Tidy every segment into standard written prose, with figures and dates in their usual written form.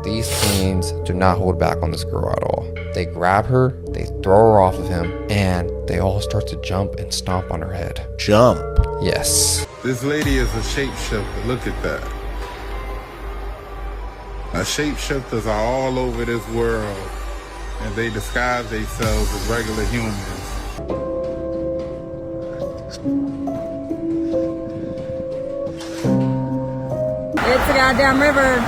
These teens do not hold back on this girl at all. They grab her, they throw her off of him, and they all start to jump and stomp on her head. Jump? Yes. This lady is a shapeshifter. Look at that. Shapeshifters are all over this world, and they disguise themselves as regular humans. It's a goddamn river.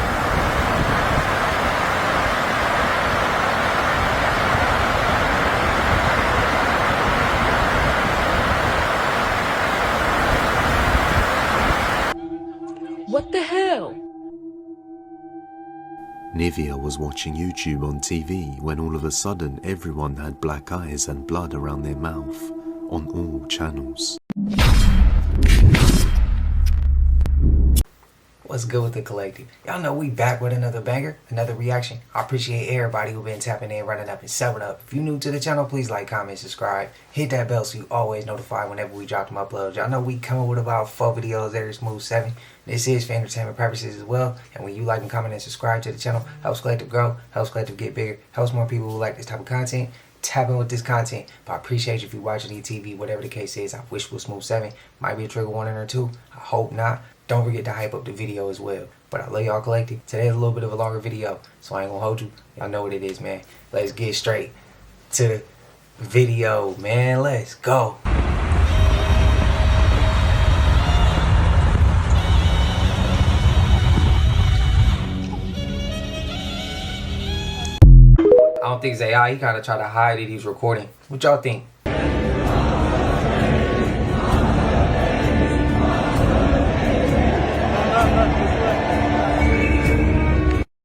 What the hell? Nivea was watching YouTube on TV when all of a sudden everyone had black eyes and blood around their mouth on all channels. What's good with the collective? Y'all know we back with another banger, another reaction. I appreciate everybody who been tapping in, running up, and subbing up. If you're new to the channel, please like, comment, subscribe. Hit that bell so you always notified whenever we drop them uploads. Y'all know we coming with about 4 videos every smooth 7. This is for entertainment purposes as well. And when you like and comment and subscribe to the channel, helps collective grow, helps collective get bigger, helps more people who like this type of content tap in with this content. But I appreciate you if you're watching ETV, whatever the case is. I wish it was smooth 7. Might be a trigger warning or 2. I hope not. Don't forget to hype up the video as well. But I love y'all collective. Today's a little bit of a longer video, so I ain't gonna hold you. Y'all know what it is, man. Let's get straight to the video, man. Let's go. I don't think it's AI. He kind of tried to hide it. He was recording. What y'all think?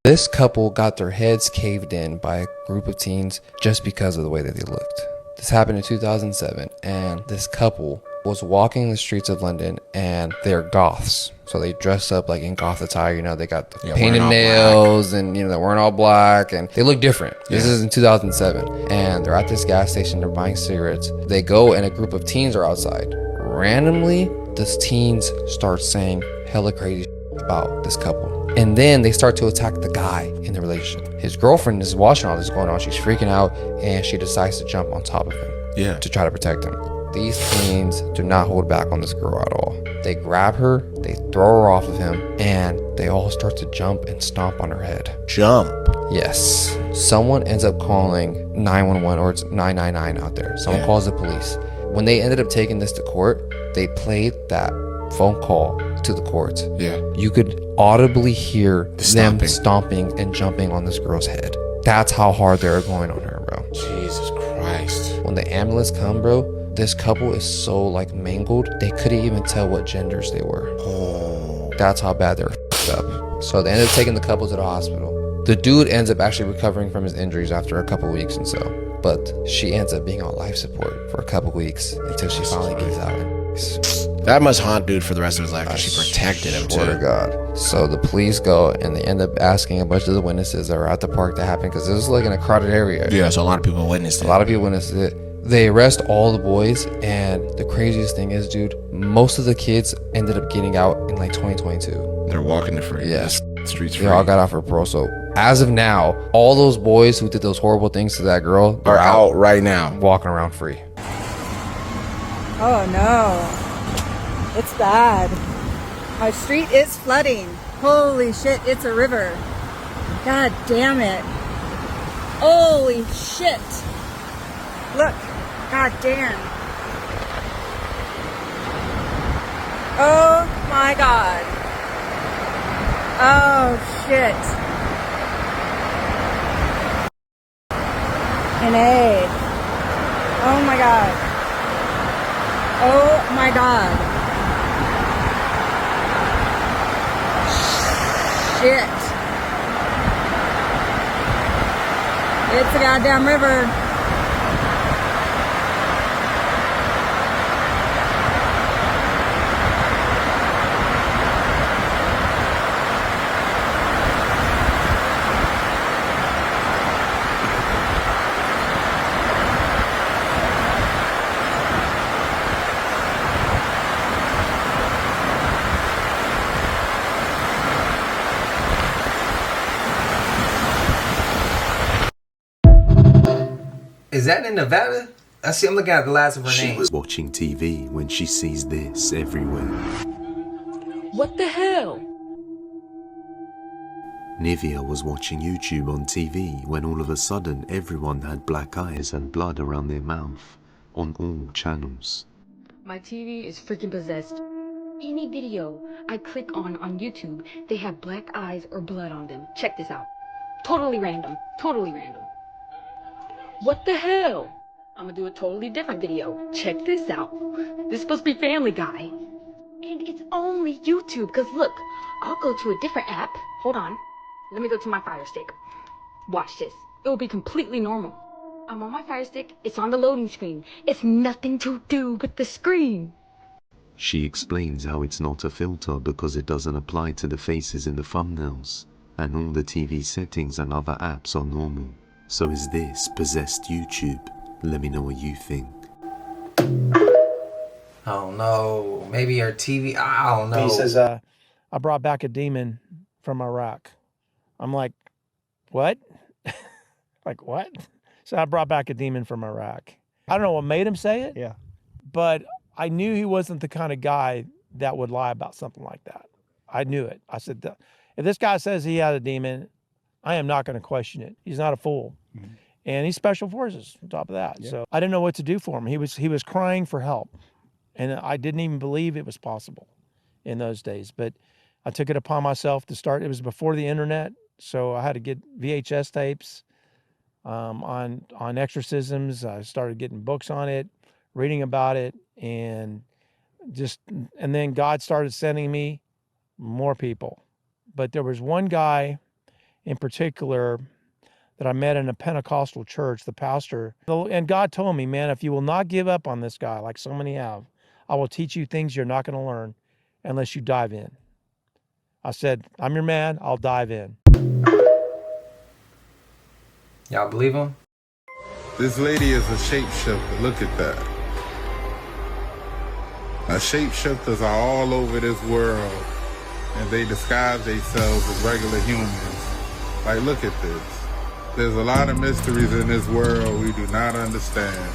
This couple got their heads caved in by a group of teens just because of the way that they looked. This happened in 2007, and this couple was walking the streets of London, and they're goths. So they dress up like in goth attire, you know, they got the painted nails and, you know, they're wearing all black and they look different. This is in 2007, and they're at this gas station, they're buying cigarettes. They go and a group of teens are outside. Randomly, these teens start saying hella crazy shit about this couple. And then they start to attack the guy in the relationship. His girlfriend is watching all this going on. She's freaking out, and she decides to jump on top of him to try to protect him. These teens do not hold back on this girl at all. They grab her, they throw her off of him, and they all start to jump and stomp on her head. Jump? Yes. Someone ends up calling 911, or it's 999 out there. Someone calls the police. When they ended up taking this to court, they played that phone call to the court. You could audibly hear them stomping and jumping on this girl's head. That's how hard they were going on her, bro. Jesus Christ. When the ambulance come, bro, this couple is so like mangled, they couldn't even tell what genders they were. Oh. That's how bad they were f***ed up. So they ended up taking the couple to the hospital. The dude ends up actually recovering from his injuries after a couple weeks and so. But she ends up being on life support for a couple weeks until she finally gets out. That must haunt dude for the rest of his life because she protected him too. Swear to God. So the police go and they end up asking a bunch of the witnesses that were at the park that happened, because it was like in a crowded area. Yeah, so a lot of people witnessed it. A lot of people witnessed it. They arrest all the boys, and the craziest thing is, dude, most of the kids ended up getting out in like 2022. They're walking the free. Yes. Streets free. They all got out for parole. So as of now, all those boys who did those horrible things to that girl are out right now, walking around free. Oh no. It's bad. My street is flooding. Holy shit, it's a river. God damn it. Holy shit. Look. God damn. Oh my God. Oh shit. An A. Oh my God. Oh my God. Shit. It's a goddamn river. Is that in Nevada? I see. I'm looking at the last of her She name. was watching TV when she sees this everywhere. What the hell? Nivea was watching YouTube on TV when all of a sudden everyone had black eyes and blood around their mouth on all channels. My TV is freaking possessed. Any video I click on YouTube, they have black eyes or blood on them. Check this out. Totally random. Totally random. What the hell? I'm gonna do a totally different video. Check this out. This is supposed to be Family Guy. And it's only YouTube, because look, I'll go to a different app. Hold on. Let me go to my Fire Stick. Watch this. It will be completely normal. I'm on my Fire Stick. It's on the loading screen. It's nothing to do with the screen. She explains how it's not a filter because it doesn't apply to the faces in the thumbnails, and all the TV settings and other apps are normal. So is this possessed YouTube? Let me know what you think. Oh no, maybe her TV. I don't know. He says, I brought back a demon from Iraq. I'm like, what? Like, what? So I brought back a demon from Iraq. I don't know what made him say it. Yeah. But I knew he wasn't the kind of guy that would lie about something like that. I knew it. I said, if this guy says he had a demon, I am not going to question it. He's not a fool. Mm-hmm. And he's special forces on top of that. Yeah. So I didn't know what to do for him. He was crying for help. And I didn't even believe it was possible in those days. But I took it upon myself to start. It was before the internet. So I had to get VHS tapes on exorcisms. I started getting books on it, reading about it, and then God started sending me more people. But there was one guy in particular that I met in a Pentecostal church, the pastor, and God told me, man, if you will not give up on this guy like so many have, I will teach you things you're not going to learn unless you dive in. I said, I'm your man, I'll dive in. Y'all believe him? This lady is a shapeshifter. Look at that. Now, shapeshifters are all over this world, and they disguise themselves as regular humans. Like, look at this. There's a lot of mysteries in this world we do not understand.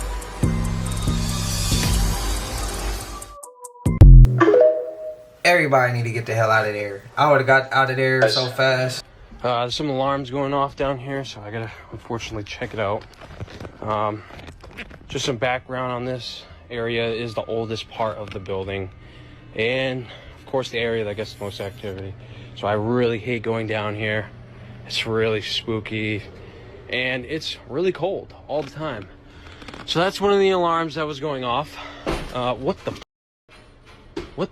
Everybody need to get the hell out of there. I would have got out of there so fast. There's some alarms going off down here, so I gotta unfortunately check it out. Just some background on this area is the oldest part of the building, and of course the area that gets the most activity. So I really hate going down here. It's really spooky, and it's really cold all the time. So that's one of the alarms that was going off. What the? Oh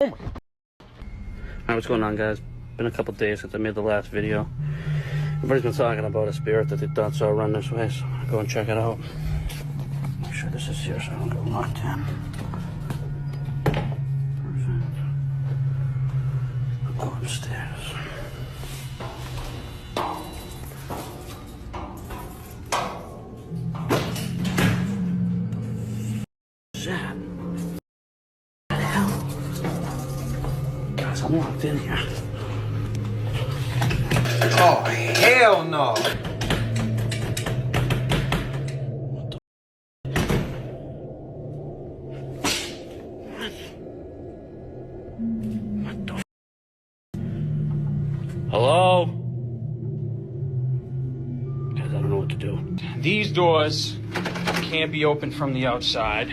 my. Alright, what's going on, guys? Been a couple days since I made the last video. Everybody's been talking about a spirit that they thought saw run this way, so I'll go and check it out. Make sure this is here so I don't get locked in. Perfect. I'll go upstairs. What's that? What the hell? Guys, I'm locked in here. Oh, hell no. What the Hello? Guys, I don't know what to do. These doors can't be opened from the outside.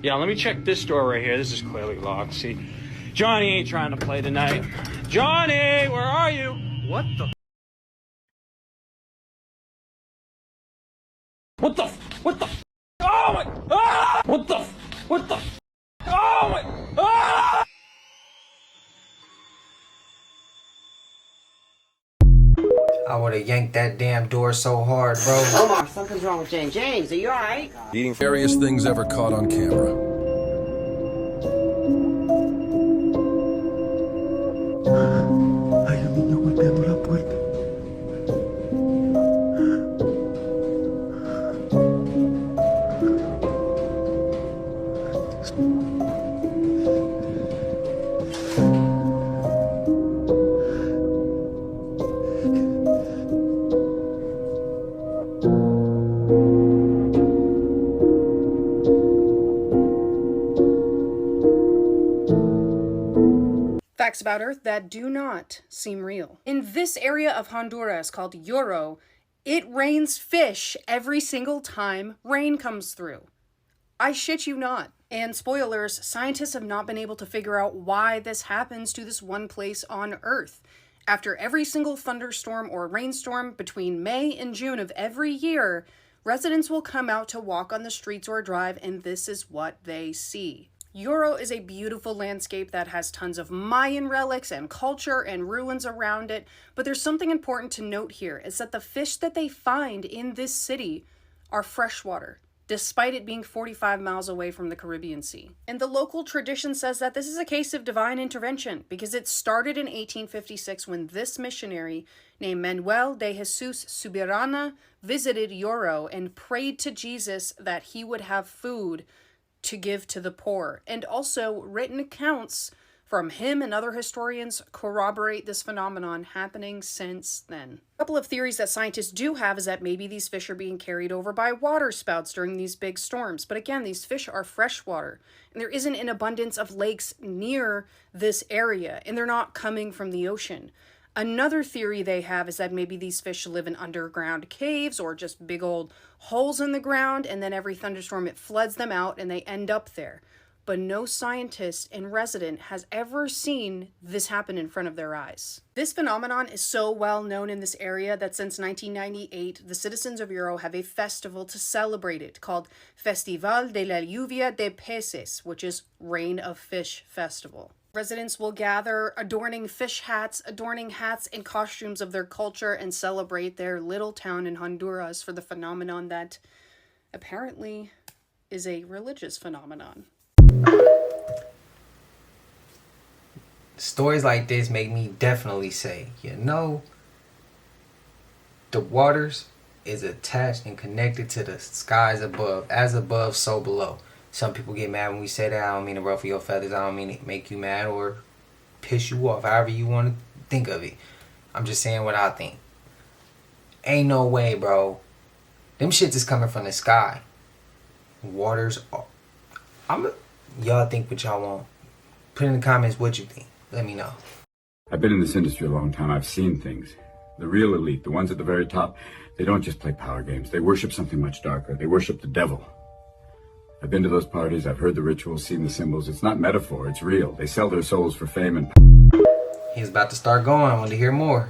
Yeah, let me check this door right here. This is clearly locked. See, Johnny ain't trying to play tonight. Johnny, where are you? What the? What the? What the? Oh my! Ah! What the? What the? Oh my! Ah! I would have yanked that damn door so hard, bro. Omar, something's wrong with James. James, are you alright? Eating various things ever caught on camera. Hay un niño golpeando la puerta. facts about Earth that do not seem real. In this area of Honduras called Yoro, it rains fish every single time rain comes through. I shit you not. And spoilers, scientists have not been able to figure out why this happens to this one place on Earth. After every single thunderstorm or rainstorm between May and June of every year, residents will come out to walk on the streets or drive, and this is what they see. Yoro is a beautiful landscape that has tons of Mayan relics and culture and ruins around it, but there's something important to note here, is that the fish that they find in this city are freshwater, despite it being 45 miles away from the Caribbean Sea. And the local tradition says that this is a case of divine intervention, because it started in 1856 when this missionary named Manuel de Jesus Subirana visited Yoro and prayed to Jesus that he would have food to give to the poor. And also written accounts from him and other historians corroborate this phenomenon happening since then. A couple of theories that scientists do have is that maybe these fish are being carried over by water spouts during these big storms. But again, these fish are freshwater, and there isn't an abundance of lakes near this area, and they're not coming from the ocean. Another theory they have is that maybe these fish live in underground caves or just big old holes in the ground, and then every thunderstorm it floods them out and they end up there. But no scientist and resident has ever seen this happen in front of their eyes. This phenomenon is so well known in this area that since 1998, the citizens of Yoro have a festival to celebrate it called Festival de la Lluvia de Peces, which is Rain of Fish Festival. Residents will gather adorning fish hats, adorning hats and costumes of their culture, and celebrate their little town in Honduras for the phenomenon that apparently is a religious phenomenon. Stories like this make me definitely say, you know, the waters is attached and connected to the skies above. As above, so below. Some people get mad when we say that. I don't mean to ruffle your feathers. I don't mean to make you mad or piss you off. However you want to think of it. I'm just saying what I think. Ain't no way, bro. Them shits is coming from the sky. Waters are... Y'all think what y'all want. Put in the comments what you think. Let me know. I've been in this industry a long time. I've seen things. The real elite, the ones at the very top, they don't just play power games. They worship something much darker. They worship the devil. I've been to those parties. I've heard the rituals, seen the symbols. It's not metaphor. It's real. They sell their souls for fame and... He's about to start going. I want to hear more.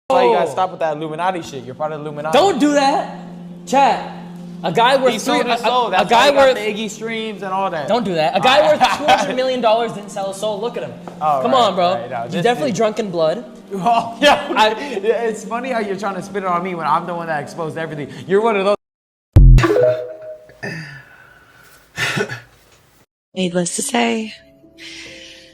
Oh, you gotta stop with that Illuminati shit. You're part of the Illuminati. Don't do that, chat. A guy worth he sold his soul. That's a guy why worth the Iggy streams and all that. Don't do that. A guy worth $200 million didn't sell his soul. Look at him. Oh, Come on, bro. You're definitely drunk in blood. Oh, yeah. It's funny how you're trying to spit it on me when I'm the one that exposed everything. You're one of those. Needless to say,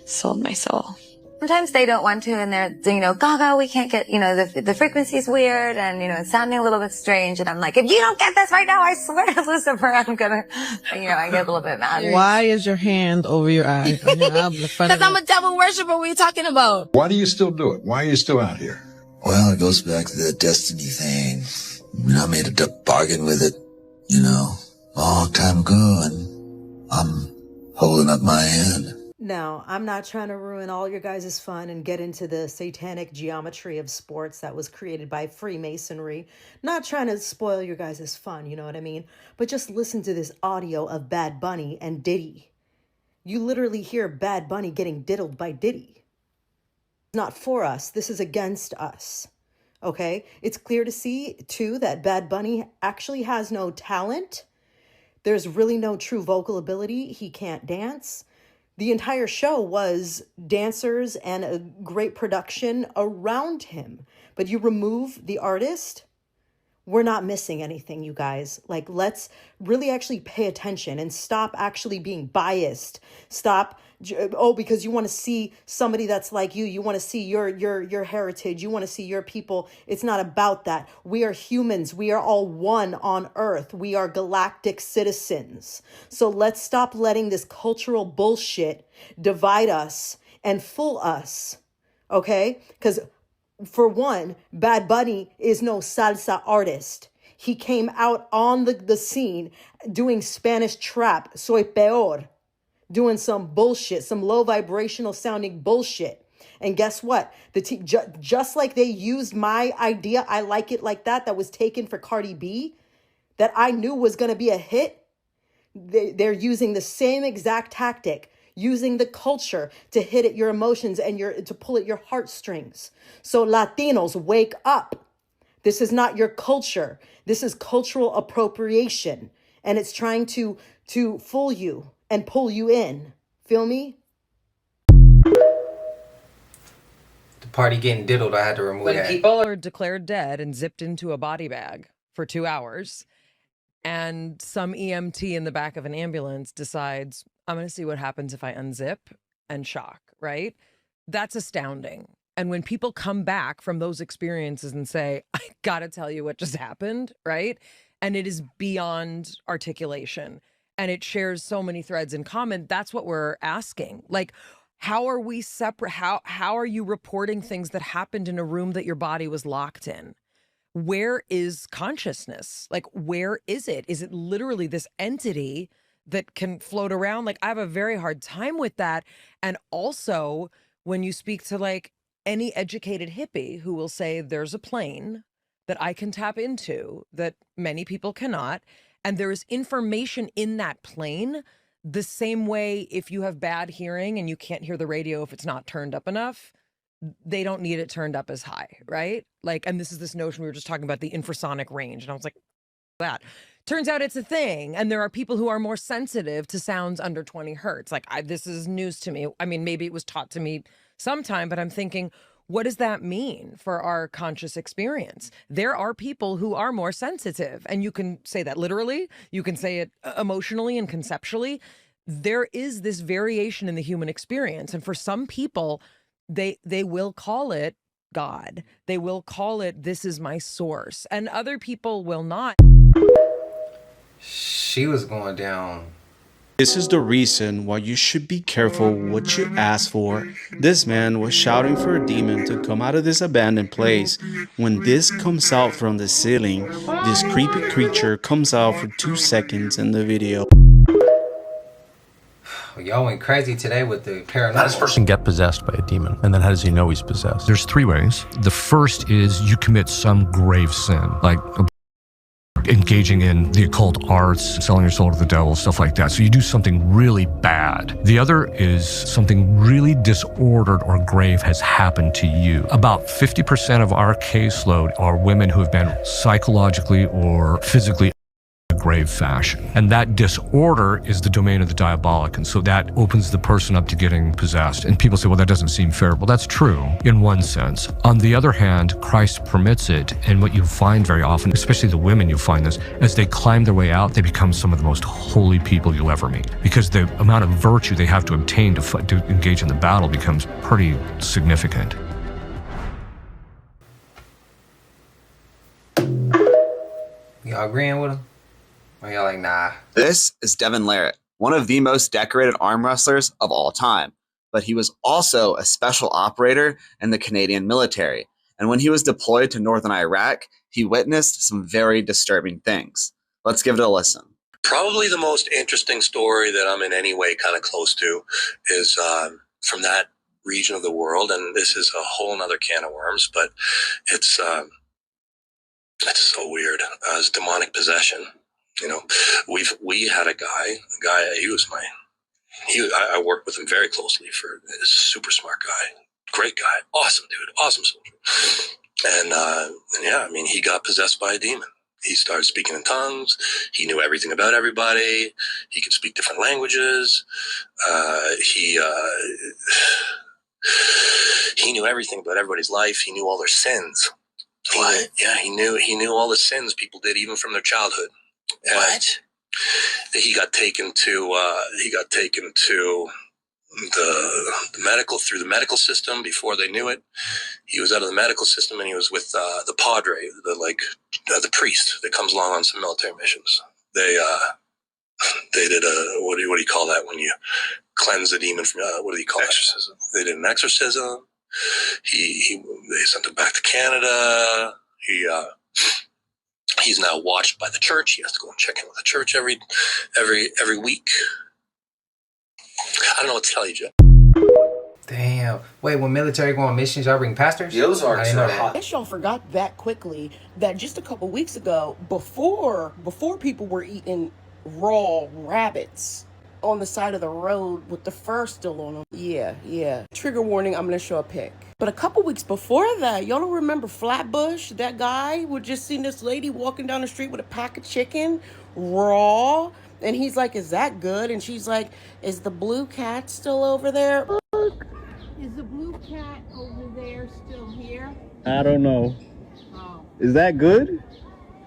sold my soul. Sometimes they don't want to, and they're, Gaga, we can't get, the frequency's weird, and, it's sounding a little bit strange, and I'm like, if you don't get this right now, I swear to Lucifer, I'm gonna, I get a little bit mad. Why is your hand over your eye? Because I'm a devil worshiper, what are you talking about? Why do you still do it? Why are you still out here? Well, it goes back to the destiny thing. I made a bargain with it, a long time ago, and I'm holding up my end. Now, I'm not trying to ruin all your guys' fun and get into the satanic geometry of sports that was created by Freemasonry. Not trying to spoil your guys' fun, you know what I mean? But just listen to this audio of Bad Bunny and Diddy. You literally hear Bad Bunny getting diddled by Diddy. It's not for us. This is against us. Okay? It's clear to see, too, that Bad Bunny actually has no talent. There's really no true vocal ability. He can't dance. The entire show was dancers and a great production around him. But you remove the artist, we're not missing anything, you guys. Like, let's really actually pay attention and stop actually being biased. Stop, because you want to see somebody that's like you. You want to see your heritage. You want to see your people. It's not about that. We are humans. We are all one on Earth. We are galactic citizens. So let's stop letting this cultural bullshit divide us and fool us. Okay? Because for one, Bad Bunny is no salsa artist. He came out on the scene doing Spanish trap. Soy peor. doing some bullshit, some low vibrational sounding bullshit. And guess what? Just like they used my idea, I like it like that was taken for Cardi B, that I knew was going to be a hit. They're using the same exact tactic, using the culture to hit at your emotions and to pull at your heartstrings. So Latinos, wake up. This is not your culture. This is cultural appropriation. And it's trying to fool you and pull you in. Feel me? The party getting diddled, I had to remove When that. people are declared dead and zipped into a body bag for 2 hours, and some EMT in the back of an ambulance decides, I'm going to see what happens if I unzip and shock, right? That's astounding. And when people come back from those experiences and say, I got to tell you what just happened, right? And it is beyond articulation and it shares so many threads in common. That's what we're asking. Like, how are we separate? How are you reporting things that happened in a room that your body was locked in? Where is consciousness? Like, where is it? Is it literally this entity that can float around? Like, I have a very hard time with that. And also, when you speak to like any educated hippie who will say there's a plane that I can tap into that many people cannot, and there is information in that plane, the same way if you have bad hearing and you can't hear the radio if it's not turned up enough, they don't need it turned up as high, right? Like, and this is this notion we were just talking about, the infrasonic range. And I was like, that turns out it's a thing. And there are people who are more sensitive to sounds under 20 hertz. Like, this is news to me. I mean, maybe it was taught to me sometime, but I'm thinking, what does that mean for our conscious experience? There are people who are more sensitive, and you can say that literally, you can say it emotionally and conceptually. There is this variation in the human experience. And for some people, they will call it God. They will call it, this is my source. And other people will not. She was going down. This is the reason why you should be careful what you ask for. This man was shouting for a demon to come out of this abandoned place. When this comes out from the ceiling, this creepy creature comes out for 2 seconds in the video. Y'all went crazy today with the paranormal. How does a person get possessed by a demon? And then how does he know he's possessed? There's 3 ways. The first is you commit some grave sin, like engaging in the occult arts, selling your soul to the devil, stuff like that. So you do something really bad. The other is something really disordered or grave has happened to you. About 50% of our caseload are women who have been psychologically or physically grave fashion. And that disorder is the domain of the diabolic. And so that opens the person up to getting possessed. And people say, well, that doesn't seem fair. Well, that's true in one sense. On the other hand, Christ permits it. And what you find very often, especially the women, you find this, as they climb their way out, they become some of the most holy people you'll ever meet. Because the amount of virtue they have to obtain to engage in the battle becomes pretty significant. Y'all agreeing with him? Or y'all like, nah? This is Devin Larrett, one of the most decorated arm wrestlers of all time. But he was also a special operator in the Canadian military. And when he was deployed to northern Iraq, he witnessed some very disturbing things. Let's give it a listen. Probably the most interesting story that I'm in any way kind of close to is from that region of the world. And this is a whole nother can of worms, but it's so weird. It's demonic possession. You know, we had a guy, I worked with him very closely for a super smart guy, great guy, awesome dude, awesome soldier. And yeah, I mean, he got possessed by a demon. He started speaking in tongues. He knew everything about everybody. He could speak different languages. He knew everything about everybody's life. He knew all their sins. What? He knew all the sins people did, even from their childhood. What? He got taken to the medical, through the medical system before they knew it. He was out of the medical system and he was with the padre, the priest that comes along on some military missions. They did a what do you call that when you cleanse the demon from what do you call exorcism? They did an exorcism. They sent him back to Canada. He's now watched by the church. He has to go and check in with the church every week. I don't know what to tell you, Joe. Damn. Wait, when military go on missions, y'all bring pastors? The Ozarks I didn't know are that. hot. I guess y'all forgot that quickly that just a couple weeks ago, before people were eating raw rabbits on the side of the road with the fur still on them. Yeah. Trigger warning, I'm gonna show a pic. But a couple weeks before that, y'all don't remember Flatbush? That guy would just see this lady walking down the street with a pack of chicken, raw. And he's like, is that good? And she's like, is the blue cat still over there? Is the blue cat over there still here? I don't know. Oh. Is that good?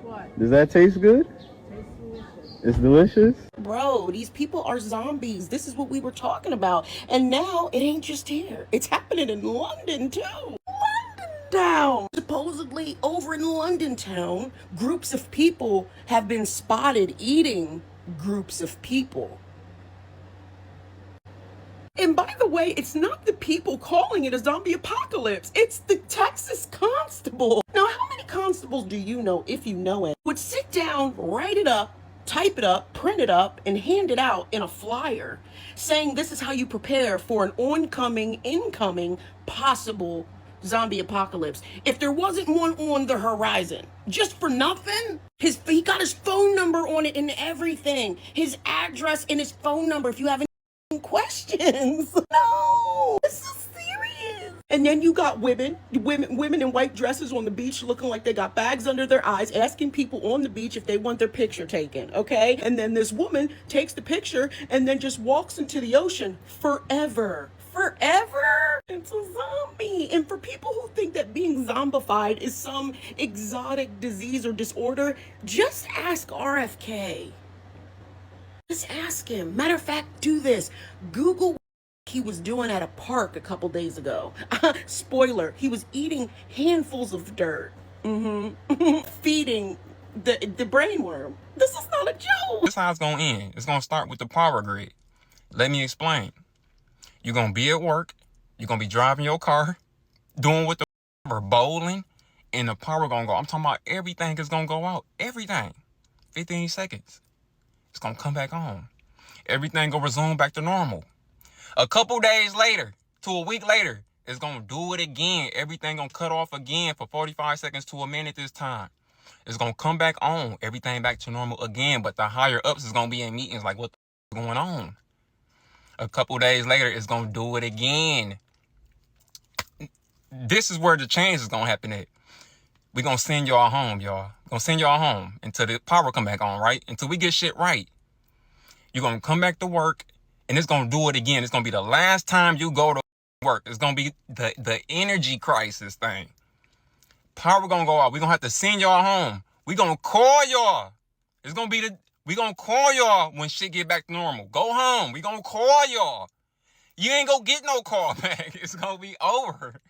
What? Does that taste good? Tastes delicious. It's delicious? Bro, these people are zombies. This is what we were talking about. And now it ain't just here. It's happening in London too. London town. Supposedly over in London town, groups of people have been spotted eating groups of people. And by the way, it's not the people calling it a zombie apocalypse. It's the Texas constable. Now, how many constables do you know, if you know it, would sit down, write it up, type it up, print it up, and hand it out in a flyer saying this is how you prepare for an oncoming, incoming, possible zombie apocalypse? If there wasn't one on the horizon, just for nothing, he got his phone number on it and everything, his address and his phone number if you have any questions. No, this is serious. And then you got women in white dresses on the beach looking like they got bags under their eyes, asking people on the beach if they want their picture taken, okay? And then this woman takes the picture and then just walks into the ocean forever. It's a zombie. And for people who think that being zombified is some exotic disease or disorder, just ask RFK. Just ask him. Matter of fact, do this. Google what he was doing at a park a couple days ago. Spoiler, he was eating handfuls of dirt. Feeding the brainworm. This is not a joke. This is how it's going to end. It's going to start with the power grid. Let me explain. You're going to be at work. You're going to be driving your car, doing what the or bowling, and the power going to go. I'm talking about everything is going to go out. Everything. 15 seconds. It's going to come back on. Everything going to resume back to normal. A couple days later, to a week later, it's going to do it again. Everything going to cut off again for 45 seconds to a minute this time. It's going to come back on. Everything back to normal again. But the higher ups is going to be in meetings like, what the going on? A couple days later, it's going to do it again. This is where the change is going to happen at. We're going to send y'all home, y'all. We're going to send y'all home until the power come back on, right? Until we get shit right. You're going to come back to work, and it's going to do it again. It's going to be the last time you go to work. It's going to be the energy crisis thing. Power going to go out. We're going to have to send y'all home. We're going to call y'all. It's going to be we're going to call y'all when shit get back to normal. Go home. We're going to call y'all. You ain't going to get no call back. It's going to be over.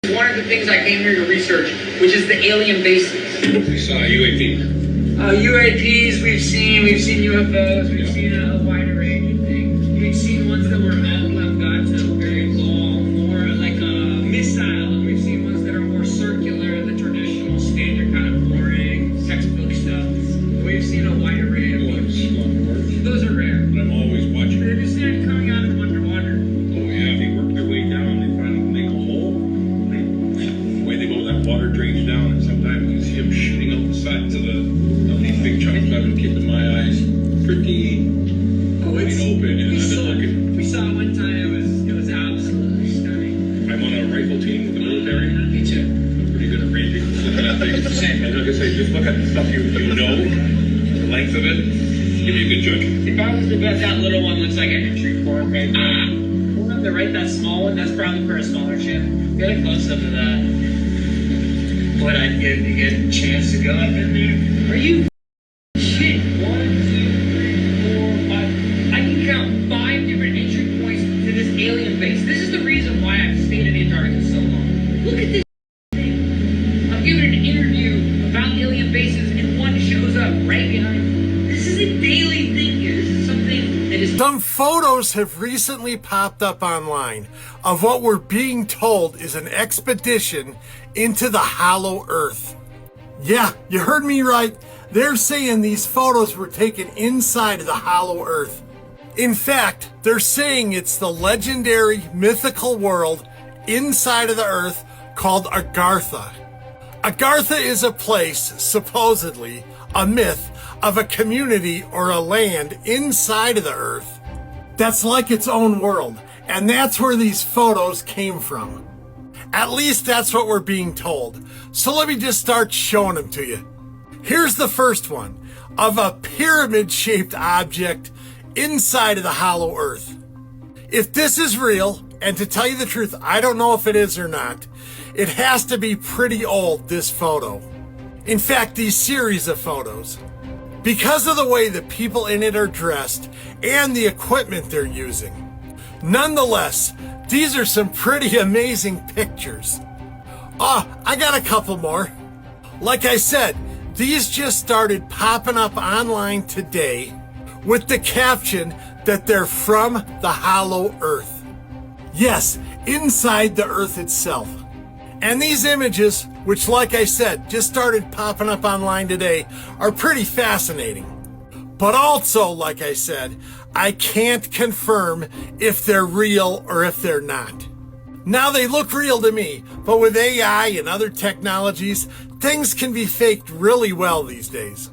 One of the things I came here to research, which is the alien bases. We saw a UAP. UAPs, we've seen UFOs, we've seen a wider range of things. We've seen ones that were have gotten very long, more like a missile, and we've seen ones that are more circular, the traditional, standard kind of boring textbook stuff. We've seen a wide array of those. Those are rare. But I'm always watching. They're just coming out of underwater. Oh yeah, they work their way down. They finally make a hole. The way they go, that water drains down, and sometimes you see them shooting up the sides of these big chunks. I've been keeping my eyes pretty wide open, and I've been looking. We saw it one time. It was absolutely stunning. I'm on a rifle team with the military. Me too. I'm pretty good at ranging, looking at things. And like I say, just look at the stuff you know, the length of it. Give me a good judgment. If I was to bet that little one looks like an entry form right now, hold up to right that small one, that's probably for a scholarship. Get a close up of that. What I'd give to get a chance to go up in there. Are you shit? 1, 2, 3, 4, 5. I can count 5 different entry points to this alien base. This is the reason why I've stayed in Antarctica so long. Look at this thing. I'm giving an interview about alien bases and one shows up right behind me. This is a daily thing here. This is something that is... Some photos have recently popped up online of what we're being told is an expedition into the hollow earth. Yeah, you heard me right. They're saying these photos were taken inside of the hollow earth. In fact, they're saying it's the legendary mythical world inside of the earth called Agartha. Agartha is a place, supposedly, a myth of a community or a land inside of the earth that's like its own world. And that's where these photos came from. At least that's what we're being told. So let me just start showing them to you. Here's the first one of a pyramid-shaped object inside of the hollow earth. If this is real, and to tell you the truth, I don't know if it is or not, it has to be pretty old, this photo. In fact, these series of photos. Because of the way the people in it are dressed and the equipment they're using. Nonetheless, these are some pretty amazing pictures. I got a couple more. Like I said, these just started popping up online today with the caption that they're from the hollow earth. Yes, inside the earth itself. And these images, which like I said, just started popping up online today, are pretty fascinating. But also, like I said, I can't confirm if they're real or if they're not. Now they look real to me, but with AI and other technologies, things can be faked really well these days.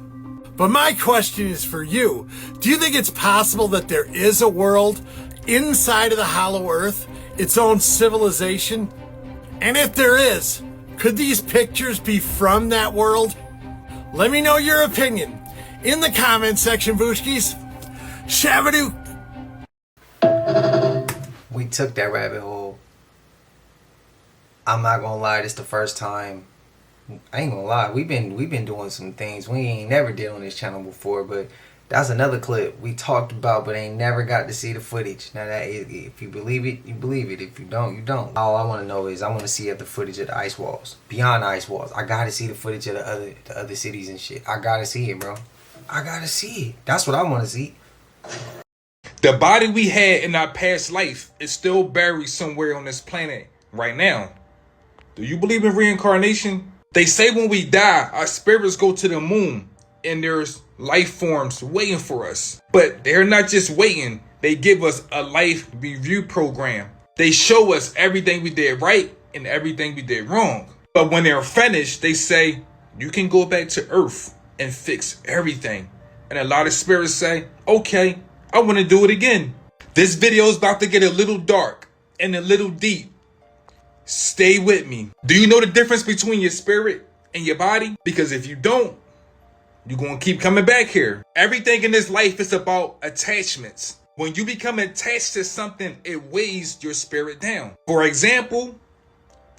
But my question is for you. Do you think it's possible that there is a world inside of the hollow earth, its own civilization? And if there is, could these pictures be from that world? Let me know your opinion in the comment section, Booshkies. Shabadoo. We took that rabbit hole. I'm not gonna lie, this the first time. I ain't gonna lie, we've been doing some things we ain't never did on this channel before, but that's another clip we talked about but ain't never got to see the footage. Now that if you believe it, you believe it. If you don't, you don't. All I want to know is I want to see the footage of the ice walls. Beyond ice walls. I gotta see the footage of the other cities and shit. I gotta see it, bro. I gotta see it. That's what I want to see. The body we had in our past life is still buried somewhere on this planet right now. Do you believe in reincarnation? They say when we die, our spirits go to the moon and there's life forms waiting for us. But they're not just waiting. They give us a life review program. They show us everything we did right and everything we did wrong. But when they're finished, they say, you can go back to Earth and fix everything. And a lot of spirits say, okay, I want to do it again. This video is about to get a little dark and a little deep. Stay with me. Do you know the difference between your spirit and your body? Because if you don't, you're going to keep coming back here. Everything in this life is about attachments. When you become attached to something, it weighs your spirit down. For example,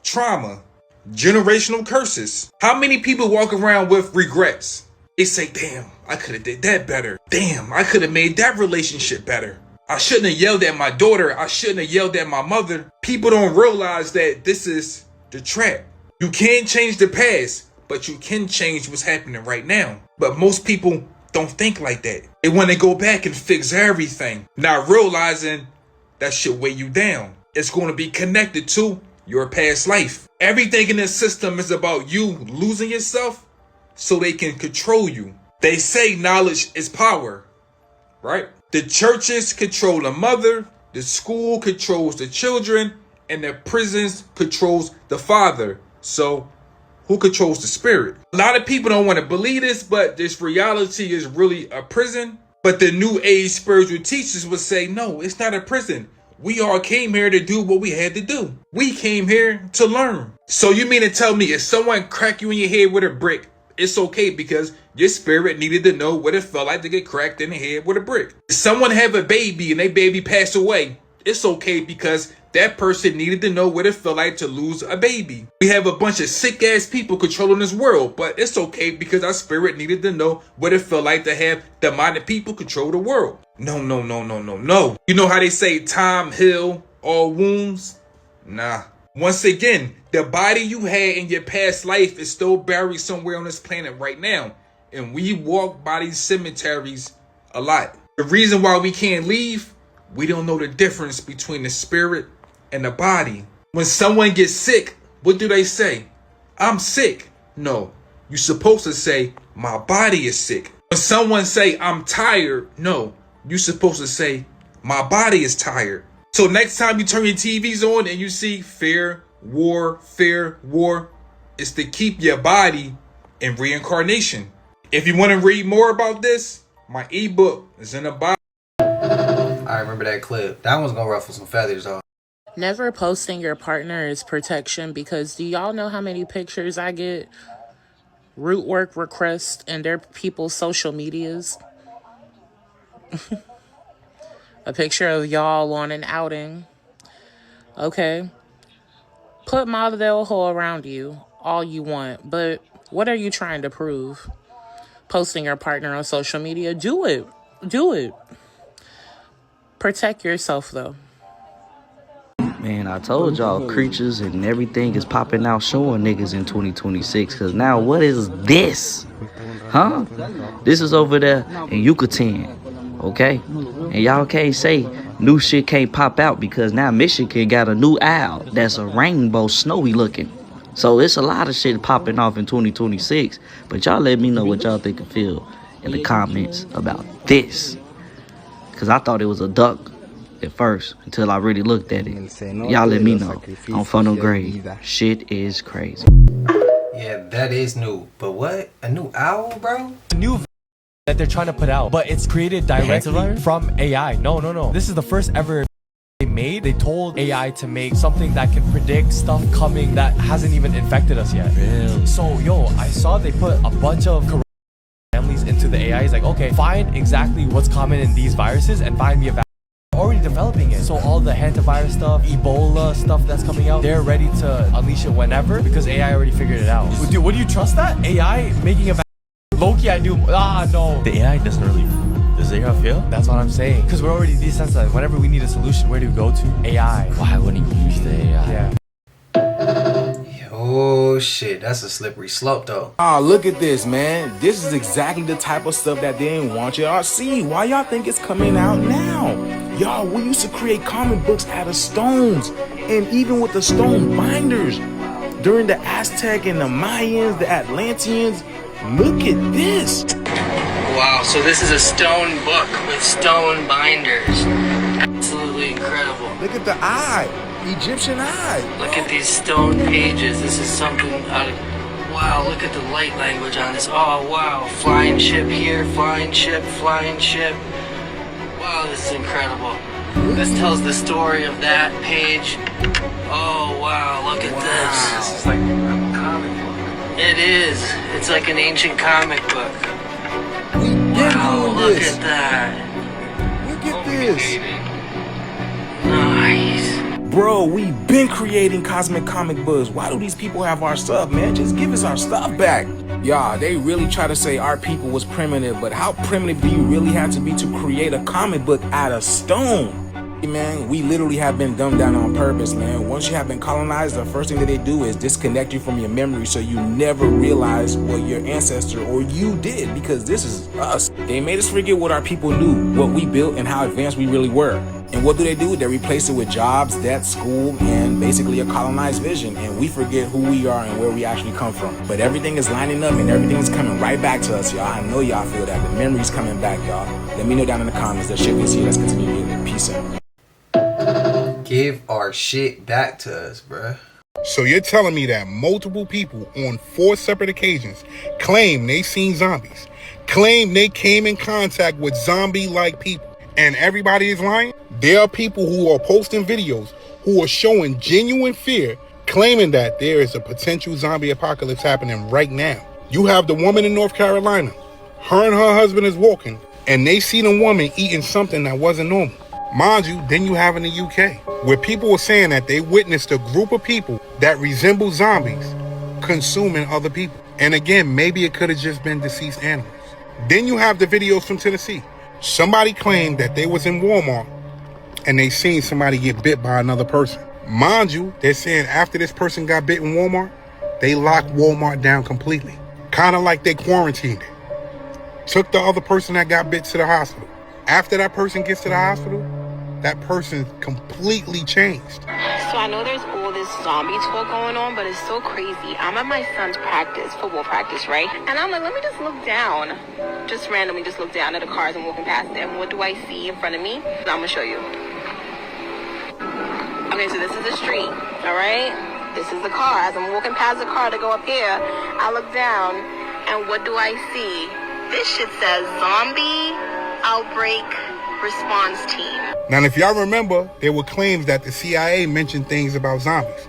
trauma, generational curses. How many people walk around with regrets? They say, damn, I could have did that better. Damn, I could have made that relationship better. I shouldn't have yelled at my daughter. I shouldn't have yelled at my mother. People don't realize that this is the trap. You can't change the past, but you can change what's happening right now. But most people don't think like that. They want to go back and fix everything, not realizing that should weigh you down. It's going to be connected to your past life. Everything in this system is about you losing yourself so they can control you. They say knowledge is power, right? The churches control the mother, the school controls the children, and the prisons controls the father. So who controls the spirit? A lot of people don't want to believe this, but this reality is really a prison. But the new age spiritual teachers would say, no, it's not a prison. We all came here to do what we had to do. We came here to learn. So you mean to tell me if someone crack you in your head with a brick, it's okay because your spirit needed to know what it felt like to get cracked in the head with a brick. If someone have a baby and their baby pass away, it's okay because that person needed to know what it felt like to lose a baby. We have a bunch of sick ass people controlling this world, but it's okay because our spirit needed to know what it felt like to have demonic people control the world. No. You know how they say time heal all wounds? Nah. Once again, the body you had in your past life is still buried somewhere on this planet right now. And we walk by these cemeteries a lot. The reason why we can't leave, we don't know the difference between the spirit and the body. When someone gets sick, what do they say? I'm sick. No, you're supposed to say, my body is sick. When someone say, I'm tired, no, you're supposed to say, My body is tired. So next time you turn your TVs on and you see fear, war, it's to keep your body in reincarnation. If you want to read more about this, my ebook is in the bio. I remember that clip. That one's gonna ruffle some feathers though. Never posting your partner is protection, because do y'all know how many pictures I get root work requests and their people's social medias? A picture of y'all on an outing. Okay. Put model around you all you want, but what are you trying to prove? Posting your partner on social media? Do it. Do it. Protect yourself though. Man, I told y'all creatures and everything is popping out showing niggas in 2026. Because now what is this? Huh? This is over there in Yucatan. Okay? And y'all can't say new shit can't pop out because now Michigan got a new owl that's a rainbow snowy looking. So it's a lot of shit popping off in 2026. But y'all let me know what y'all think and feel in the comments about this. Because I thought it was a duck at first until I really looked at it. Y'all let me know. On Funnel Grade. Shit is crazy. Yeah, that is new. But what? A new owl, bro? A new that they're trying to put out, but it's created directly from AI. No. This is the first ever they made. They told AI to make something that can predict stuff coming that hasn't even infected us yet. Really? So, yo, I saw they put a bunch of families into the AI. It's like, okay, find exactly what's common in these viruses and find me a vaccine. Already developing it. So all the hantavirus stuff, Ebola stuff that's coming out, they're ready to unleash it whenever because AI already figured it out. Dude, would you trust that? AI making a vaccine? Loki, I do. No. The AI doesn't really. Does AI feel? That's what I'm saying. Because we're already desensitized. Whenever we need a solution, where do we go to? AI. Why wouldn't you use the AI? Yeah. Oh shit, that's a slippery slope though. Ah, look at this, man. This is exactly the type of stuff that they didn't want y'all to see. Why y'all think it's coming out now? Y'all, we used to create comic books out of stones, and even with the stone binders. During the Aztec and the Mayans, the Atlanteans, look at this. Wow, so this is a stone book with stone binders. Absolutely incredible. Look at the eye. Egyptian eye. Look at these stone pages. This is something out of... Wow, look at the light language on this. Oh, wow. Flying ship here, flying ship, flying ship. Wow, this is incredible. This tells the story of that page. Oh, wow, look at this. This is like a comic book. It is. It's like an ancient comic book. Wow, look at that. Look at this. Nice. Bro, we've been creating cosmic comic books. Why do these people have our stuff, man? Just give us our stuff back. Y'all, they really try to say our people was primitive, but how primitive do you really have to be to create a comic book out of stone? Man, we literally have been dumbed down on purpose, man. Once you have been colonized, the first thing that they do is disconnect you from your memory so you never realize what your ancestor or you did, because this is us. They made us forget what our people knew, what we built, and how advanced we really were. And what do? They replace it with jobs, debt, school, and basically a colonized vision. And we forget who we are and where we actually come from. But everything is lining up and everything is coming right back to us, y'all. I know y'all feel that. The memory's coming back, y'all. Let me know down in the comments that shit we see. Let's continue reading. Peace out. Give our shit back to us, bruh. So you're telling me that multiple people on 4 separate occasions claim they seen zombies, claim they came in contact with zombie-like people, and everybody is lying? There are people who are posting videos who are showing genuine fear, claiming that there is a potential zombie apocalypse happening right now. You have the woman in North Carolina. Her and her husband is walking, and they see the woman eating something that wasn't normal. Mind you, then you have in the UK, where people were saying that they witnessed a group of people that resemble zombies consuming other people. And again, maybe it could have just been deceased animals. Then you have the videos from Tennessee. Somebody claimed that they was in Walmart and they seen somebody get bit by another person. Mind you, they're saying after this person got bit in Walmart, they locked Walmart down completely. Kind of like they quarantined it. Took the other person that got bit to the hospital. After that person gets to the hospital, that person completely changed. So I know there's all this this zombie talk going on, but it's so crazy. I'm at my son's practice, football practice, right? And I'm like, let me just look down. Just randomly just look down at the cars and walking past them. What do I see in front of me? I'm gonna show you. Okay, so this is the street, all right? This is the car. As I'm walking past the car to go up here, I look down, and what do I see? This shit says Zombie Outbreak Response Team. Now, if y'all remember, there were claims that the CIA mentioned things about zombies.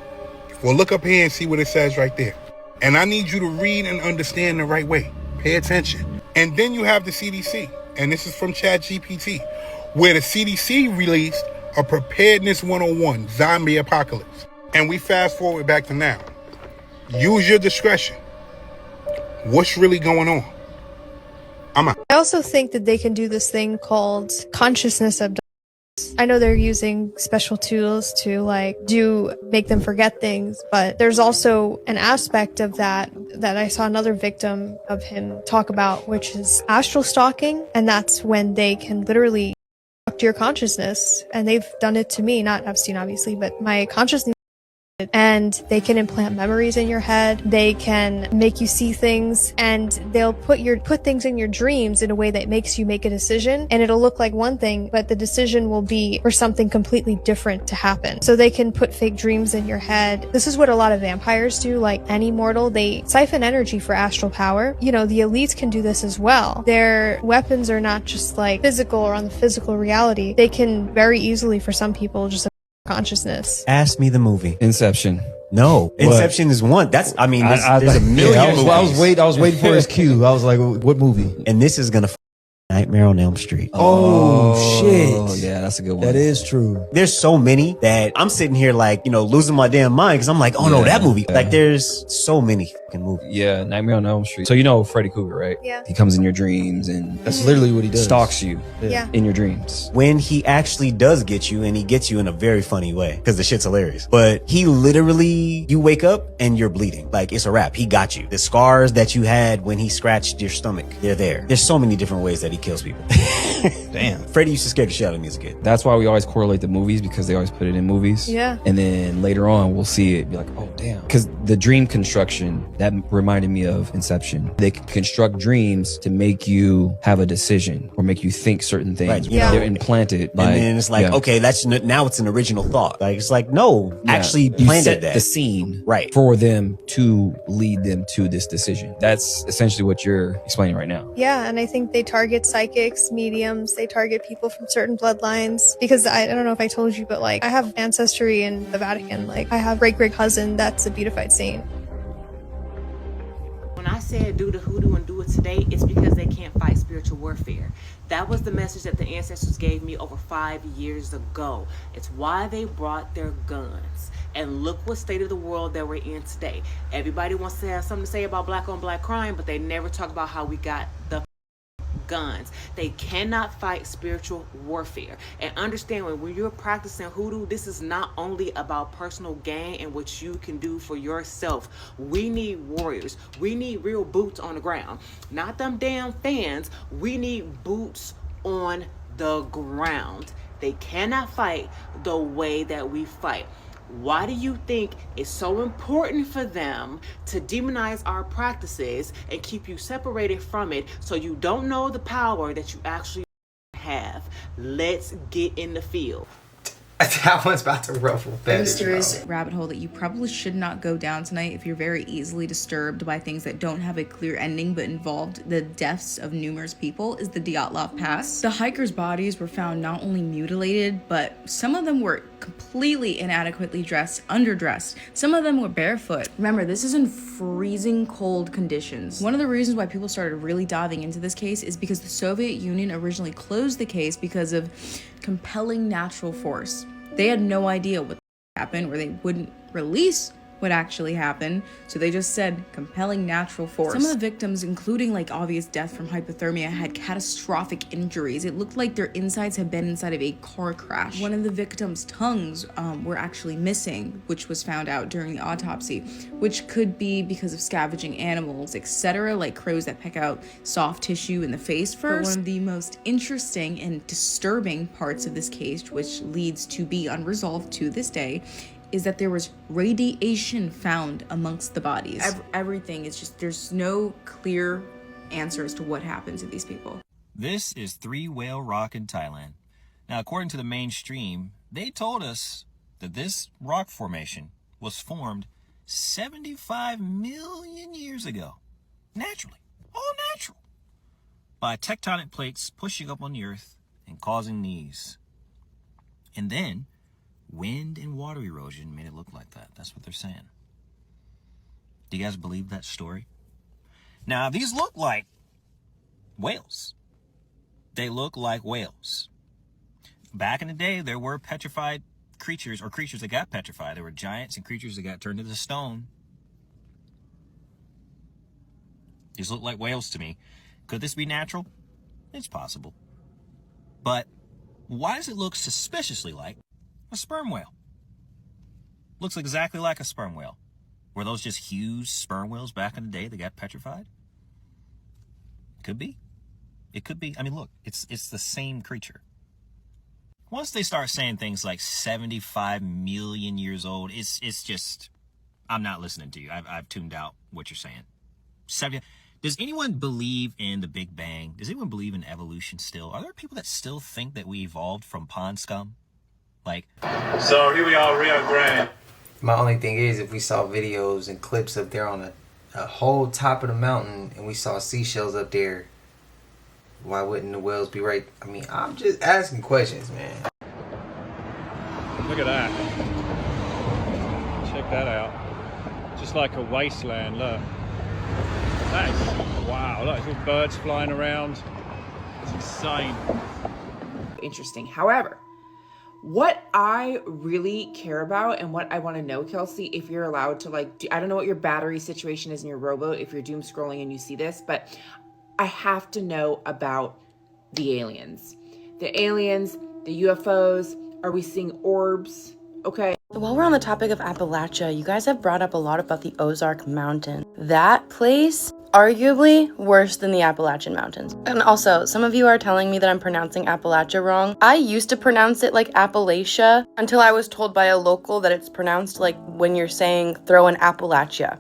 Well, look up here and see what it says right there. And I need you to read and understand the right way. Pay attention. And then you have the CDC, and this is from ChatGPT, where the CDC released a Preparedness 101 Zombie Apocalypse. And we fast forward back to now. Use your discretion. What's really going on? I'm out. I also think that they can do this thing called consciousness abduction. I know they're using special tools to make them forget things, but there's also an aspect of that I saw another victim of him talk about, which is astral stalking. And that's when they can literally to your consciousness, and they've done it to me, not Epstein obviously, but my consciousness, and they can implant memories in your head. They can make you see things, and they'll put things in your dreams in a way that makes you make a decision, and it'll look like one thing, but the decision will be for something completely different to happen. So they can put fake dreams in your head. This is what a lot of vampires do, like any mortal. They siphon energy for astral power. You know, the elites can do this as well. Their weapons are not just like physical or on the physical reality. They can very easily, for some people, just consciousness. Ask me the movie. Inception. No, Inception is one. That's, I mean, there's a million movies. I was waiting for his cue. I was like, what movie? And this is gonna Nightmare on Elm Street. Oh shit. Yeah, that's a good one. That is true. There's so many that I'm sitting here like, losing my damn mind because I'm like, oh no, that movie. Yeah. Like there's so many fucking movies. Yeah, Nightmare on Elm Street. So you know Freddy Krueger, right? Yeah. He comes in your dreams and that's literally what he does. Stalks you in your dreams. When he actually does get you, and he gets you in a very funny way because the shit's hilarious. But he literally, you wake up and you're bleeding. Like it's a wrap. He got you. The scars that you had when he scratched your stomach, they're there. There's so many different ways that he kills people. Damn. Freddy used to scare the shit out of me as a kid. That's why we always correlate the movies, because they always put it in movies. Yeah. And then later on we'll see it, be like, oh damn. Because the dream construction, that reminded me of Inception. They can construct dreams to make you have a decision or make you think certain things. Right. Yeah. They're implanted. And then it's like, okay, that's now it's an original thought. Like it's like, no, actually planted that. The scene right for them to lead them to this decision. That's essentially what you're explaining right now. Yeah, and I think they target psychics, mediums, they target people from certain bloodlines. Because I don't know if I told you, but like I have ancestry in the Vatican. Like I have great cousin that's a beatified saint. When I said do the hoodoo and do it today, it's because they can't fight spiritual warfare. That was the message that the ancestors gave me over 5 years ago. It's why they brought their guns. And look what state of the world that we're in today. Everybody wants to have something to say about black on black crime, but they never talk about how we got the guns. They cannot fight spiritual warfare. And understand, when you're practicing hoodoo, this is not only about personal gain and what you can do for yourself. We need warriors. We need real boots on the ground. Not them damn fans. We need boots on the ground. They cannot fight the way that we fight. Why do you think it's so important for them to demonize our practices and keep you separated from it so you don't know the power that you actually have? Let's get in the field. That one's about to ruffle A feathers. mysterious rabbit hole that you probably should not go down tonight if you're very easily disturbed by things that don't have a clear ending but involved the deaths of numerous people is the Dyatlov Pass. The hikers' bodies were found not only mutilated, but some of them were completely inadequately dressed, underdressed. Some of them were barefoot. Remember, this is in freezing cold conditions. One of the reasons why people started really diving into this case is because the Soviet Union originally closed the case because of compelling natural force. They had no idea what happened, or they wouldn't release what actually happened, so they just said compelling natural force. Some of the victims, including like obvious death from hypothermia, had catastrophic injuries. It looked like their insides had been inside of a car crash. One of the victims' tongues were actually missing, which was found out during the autopsy, which could be because of scavenging animals, etc., like crows that peck out soft tissue in the face first. But one of the most interesting and disturbing parts of this case, which leads to be unresolved to this day, is that there was radiation found amongst the bodies. Everything is just, there's no clear answer as to what happened to these people. This is Three Whale Rock in Thailand. Now, according to the mainstream, they told us that this rock formation was formed 75 million years ago. Naturally. All natural. By tectonic plates pushing up on the earth and causing these. And then, wind and water erosion made it look like that. That's what they're saying. Do you guys believe that story? Now, these look like whales. They look like whales. Back in the day, there were petrified creatures, or creatures that got petrified. There were giants and creatures that got turned into stone. These look like whales to me. Could this be natural? It's possible. But why does it look suspiciously like a sperm whale? Looks exactly like a sperm whale. Were those just huge sperm whales back in the day that got petrified? Could be. It could be. I mean, look, it's the same creature. Once they start saying things like 75 million years old, it's just, I'm not listening to you. I've tuned out what you're saying. 70. Does anyone believe in the Big Bang? Does anyone believe in evolution still? Are there people that still think that we evolved from pond scum? Like, so here we are, Rio Grande. My only thing is, if we saw videos and clips up there on a whole top of the mountain and we saw seashells up there, why wouldn't the whales be right? I mean, I'm just asking questions, man. Look at that. Check that out. Just like a wasteland, look. That is, wow, look, there's all birds flying around. It's insane. Interesting. However, what I really care about and what I want to know, Kelsey, if you're allowed to, like, I don't know what your battery situation is in your rowboat, if you're doom scrolling and you see this, but I have to know about the aliens. The aliens, the UFOs, are we seeing orbs? Okay. While we're on the topic of Appalachia, you guys have brought up a lot about the Ozark Mountain. That place, arguably worse than the Appalachian Mountains. And also, some of you are telling me that I'm pronouncing Appalachia wrong. I used to pronounce it like Appalachia until I was told by a local that it's pronounced like when you're saying throw an Appalachia.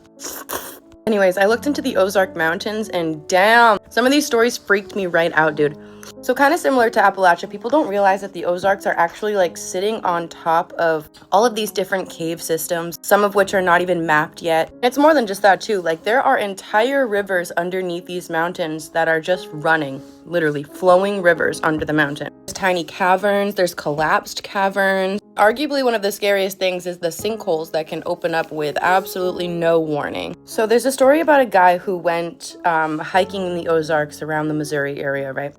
Anyways, I looked into the Ozark Mountains and damn, some of these stories freaked me right out, dude. So kind of similar to Appalachia, people don't realize that the Ozarks are actually like sitting on top of all of these different cave systems, some of which are not even mapped yet. It's more than just that too. Like there are entire rivers underneath these mountains that are just running, literally flowing rivers under the mountain. There's tiny caverns, there's collapsed caverns. Arguably one of the scariest things is the sinkholes that can open up with absolutely no warning. So there's a story about a guy who went hiking in the Ozarks around the Missouri area, right?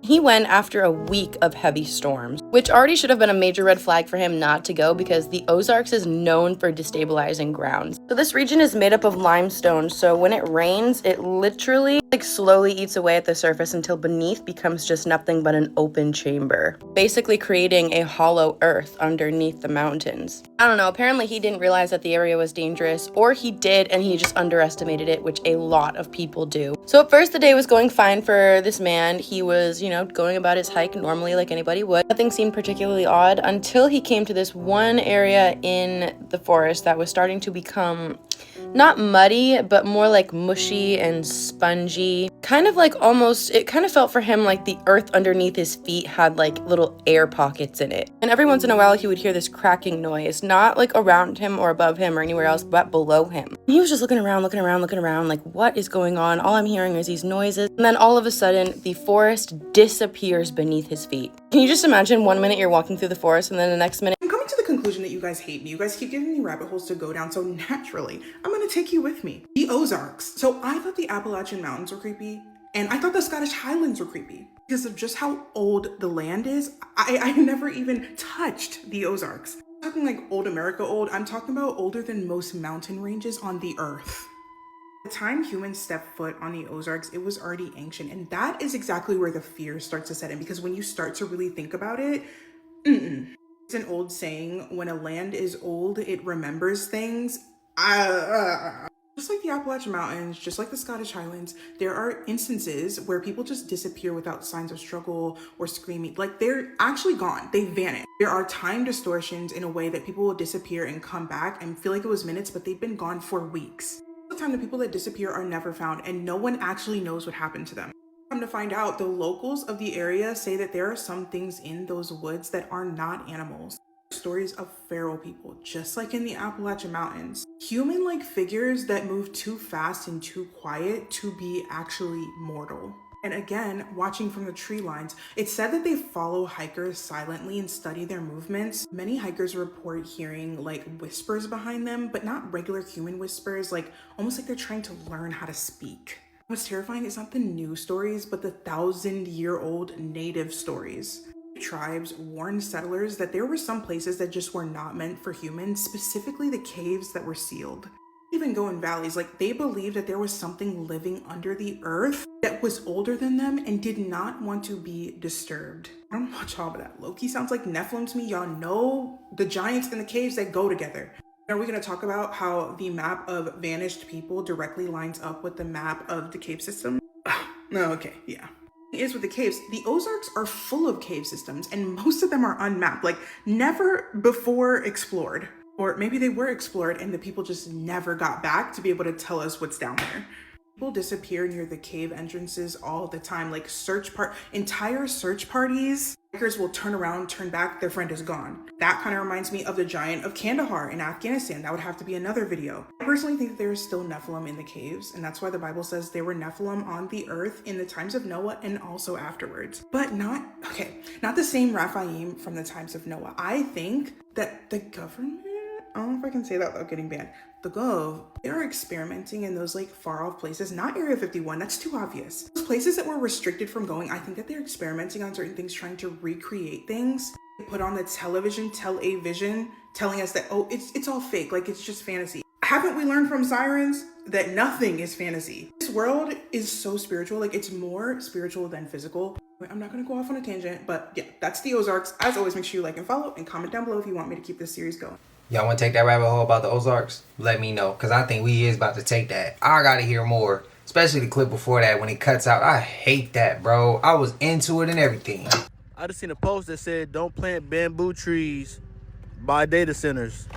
He went after a week of heavy storms, which already should have been a major red flag for him not to go because the Ozarks is known for destabilizing grounds. So this region is made up of limestone, so when it rains, it literally slowly eats away at the surface until beneath becomes just nothing but an open chamber, basically creating a hollow earth underneath the mountains. I don't know, apparently he didn't realize that the area was dangerous, or he did and he just underestimated it, which a lot of people do. So at first the day was going fine for this man. He was, going about his hike normally like anybody would. Nothing seemed particularly odd until he came to this one area in the forest that was starting to become not muddy, but more like mushy and spongy. Kind of like almost, it kind of felt for him like the earth underneath his feet had like little air pockets in it. And every once in a while he would hear this cracking noise, not like around him or above him or anywhere else, but below him. He was just looking around, like what is going on? All I'm hearing is these noises. And then all of a sudden the forest disappears beneath his feet. Can you just imagine 1 minute you're walking through the forest and then the next minute I'm coming to the conclusion that you guys hate me. You guys keep giving me rabbit holes to go down, so naturally, I'm gonna take you with me. The Ozarks. So I thought the Appalachian Mountains were creepy, and I thought the Scottish Highlands were creepy because of just how old the land is. I never even touched the Ozarks. I'm talking like old America old. I'm talking about older than most mountain ranges on the earth. By the time humans stepped foot on the Ozarks, it was already ancient, and that is exactly where the fear starts to set in, because when you start to really think about it, It's an old saying, when a land is old, it remembers things. Just like the Appalachian Mountains, just like the Scottish Highlands, there are instances where people just disappear without signs of struggle or screaming. Like, they're actually gone. They vanish. There are time distortions in a way that people will disappear and come back and feel like it was minutes, but they've been gone for weeks. The time the people that disappear are never found and no one actually knows what happened to them. Come to find out, the locals of the area say that there are some things in those woods that are not animals. Stories of feral people, just like in the Appalachian Mountains. Human-like figures that move too fast and too quiet to be actually mortal. And again, watching from the tree lines, it's said that they follow hikers silently and study their movements. Many hikers report hearing like whispers behind them, but not regular human whispers, like almost like they're trying to learn how to speak. What's terrifying is not the new stories, but the 1,000-year-old native stories. Tribes warned settlers that there were some places that just were not meant for humans, specifically the caves that were sealed. Even go in valleys, like they believed that there was something living under the earth that was older than them and did not want to be disturbed. I don't know about y'all, but that low-key sounds like Nephilim to me. Y'all know the giants in the caves that go together. Are we going to talk about how the map of vanished people directly lines up with the map of the cave system? No, okay, yeah. Is with the caves, the Ozarks are full of cave systems and most of them are unmapped, like never before explored. Or maybe they were explored and the people just never got back to be able to tell us what's down there. People disappear near the cave entrances all the time, like entire search parties. Hikers will turn around, turn back, their friend is gone. That kind of reminds me of the giant of Kandahar in Afghanistan. That would have to be another video. I personally think that there is still Nephilim in the caves, and that's why the Bible says there were Nephilim on the earth in the times of Noah and also afterwards. But not the same Raphaim from the times of Noah. I think that the government, I don't know if I can say that without getting banned. The Gov, they're experimenting in those like far off places, not Area 51, that's too obvious. Those places that were restricted from going, I think that they're experimenting on certain things, trying to recreate things. They put on the television, telling us that, oh, it's all fake, like it's just fantasy. Haven't we learned from sirens that nothing is fantasy? This world is so spiritual, like it's more spiritual than physical. I'm not gonna go off on a tangent, but yeah, that's the Ozarks. As always, make sure you like and follow and comment down below if you want me to keep this series going. Y'all want to take that rabbit hole about the Ozarks? Let me know, because I think we is about to take that. I got to hear more, especially the clip before that when it cuts out. I hate that, bro. I was into it and everything. I just seen a post that said, don't plant bamboo trees by data centers.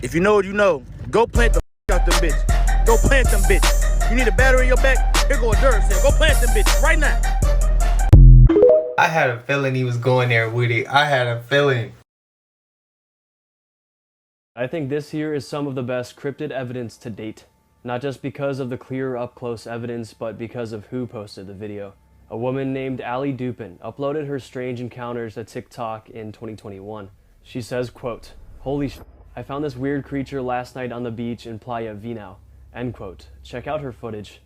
If you know what you know, go plant the out them bitches. Go plant them bitches. You need a battery in your back? Here go a dirt cell. Go plant them bitches right now. I had a feeling he was going there with it. I had a feeling. I think this here is some of the best cryptid evidence to date. Not just because of the clear up-close evidence, but because of who posted the video. A woman named Allie Dupin uploaded her strange encounters to TikTok in 2021. She says, quote, "Holy sh**, I found this weird creature last night on the beach in Playa Vinao." End quote. Check out her footage.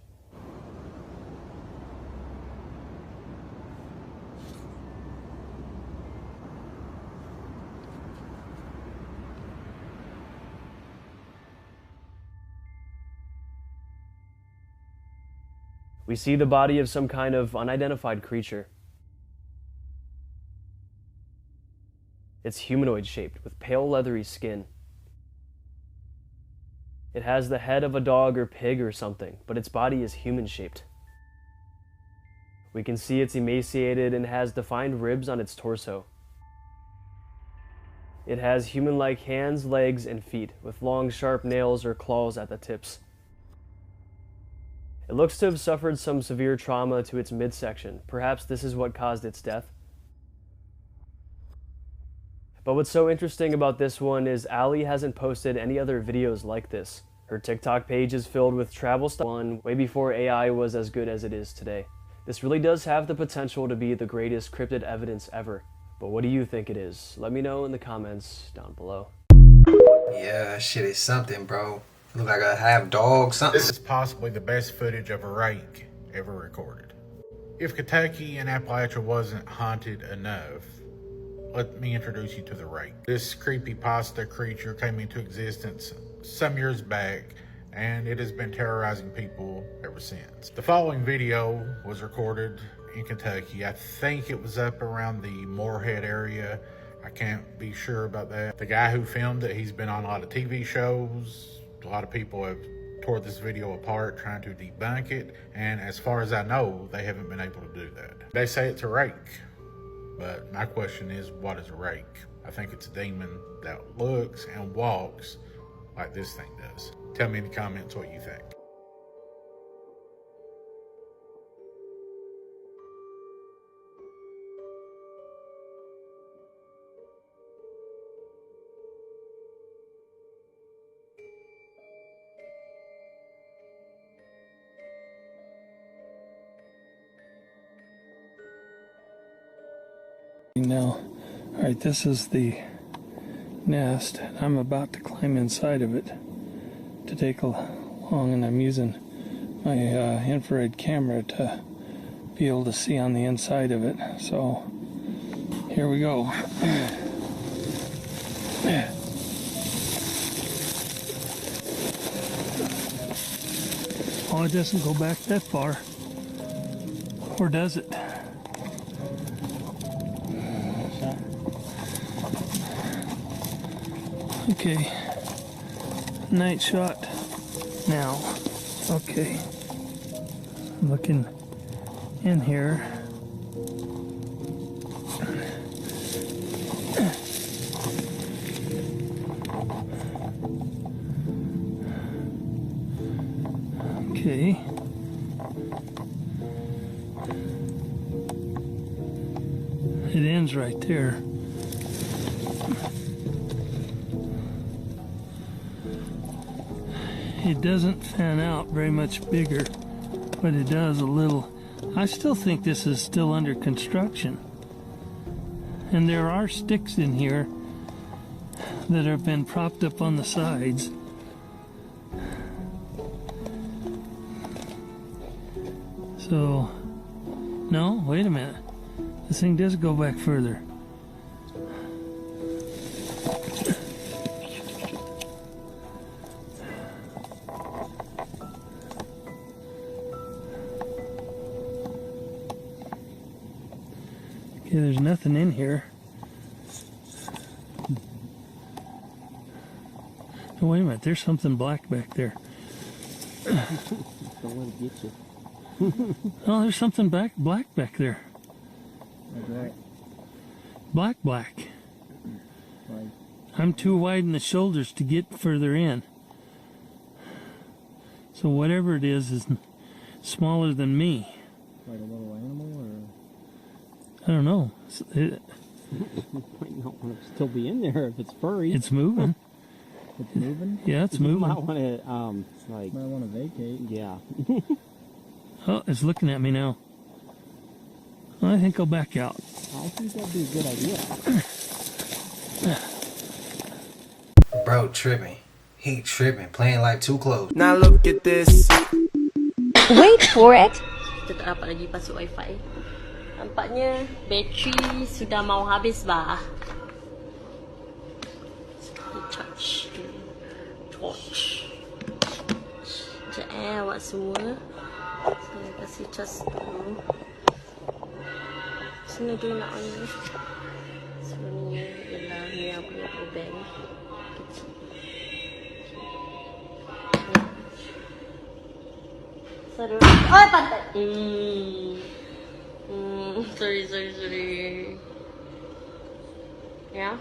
We see the body of some kind of unidentified creature. It's humanoid shaped with pale leathery skin. It has the head of a dog or pig or something, but its body is human shaped. We can see it's emaciated and has defined ribs on its torso. It has human-like hands, legs, and feet with long sharp nails or claws at the tips. It looks to have suffered some severe trauma to its midsection. Perhaps this is what caused its death. But what's so interesting about this one is Allie hasn't posted any other videos like this. Her TikTok page is filled with travel stuff way before AI was as good as it is today. This really does have the potential to be the greatest cryptid evidence ever. But what do you think it is? Let me know in the comments down below. Yeah, that shit is something, bro. Look like a half dog, something. This is possibly the best footage of a rake ever recorded. If Kentucky and Appalachia wasn't haunted enough, let me introduce you to the Rake. This creepypasta creature came into existence some years back, and it has been terrorizing people ever since. The following video was recorded in Kentucky. I think it was up around the Moorhead area. I can't be sure about that. The guy who filmed it, he's been on a lot of TV shows. A lot of people have tore this video apart trying to debunk it, and as far as I know, they haven't been able to do that. They say it's a rake, But my question is, what is a rake? I think it's a demon that looks and walks like this thing does. Tell me in the comments what you think. Now, all right, this is the nest. I'm about to climb inside of it to take along, and I'm using my infrared camera to be able to see on the inside of it. So here we go. Oh, it doesn't go back that far, or does it? Okay, night shot now. Okay, looking in here. Okay. It ends right there. It doesn't fan out very much bigger, but it does a little. I still think this is still under construction. And there are sticks in here that have been propped up on the sides. So, no, wait a minute. This thing does go back further. Okay, there's nothing in here. Oh, wait a minute, there's something black back there. Don't let it get you. Oh, there's something black back there. Like Black. Like, I'm too wide in the shoulders to get further in. So whatever it is smaller than me. like a little animal, or I don't know. it might not want to still be in there if it's furry. It's moving. It's moving. Yeah, it's You moving. might want to like. Might want to vacate. Yeah. Oh, it's looking at me now. I think I'll back out. I think that'd be a good idea. Bro, tripping. He tripping. Playing like too close. Now look at this. Wait for it. Kita tak dapat lagi pasuk wifi. Nampaknya bateri sudah mau habis bah. Charge. Torch. Sekejap awak semua. Saya kasih charge dulu. Sini dulu nak on ni. Sebelum ni ialah Mia punya powerbank. Sorry. Oh, pantat. Sorry. Yeah.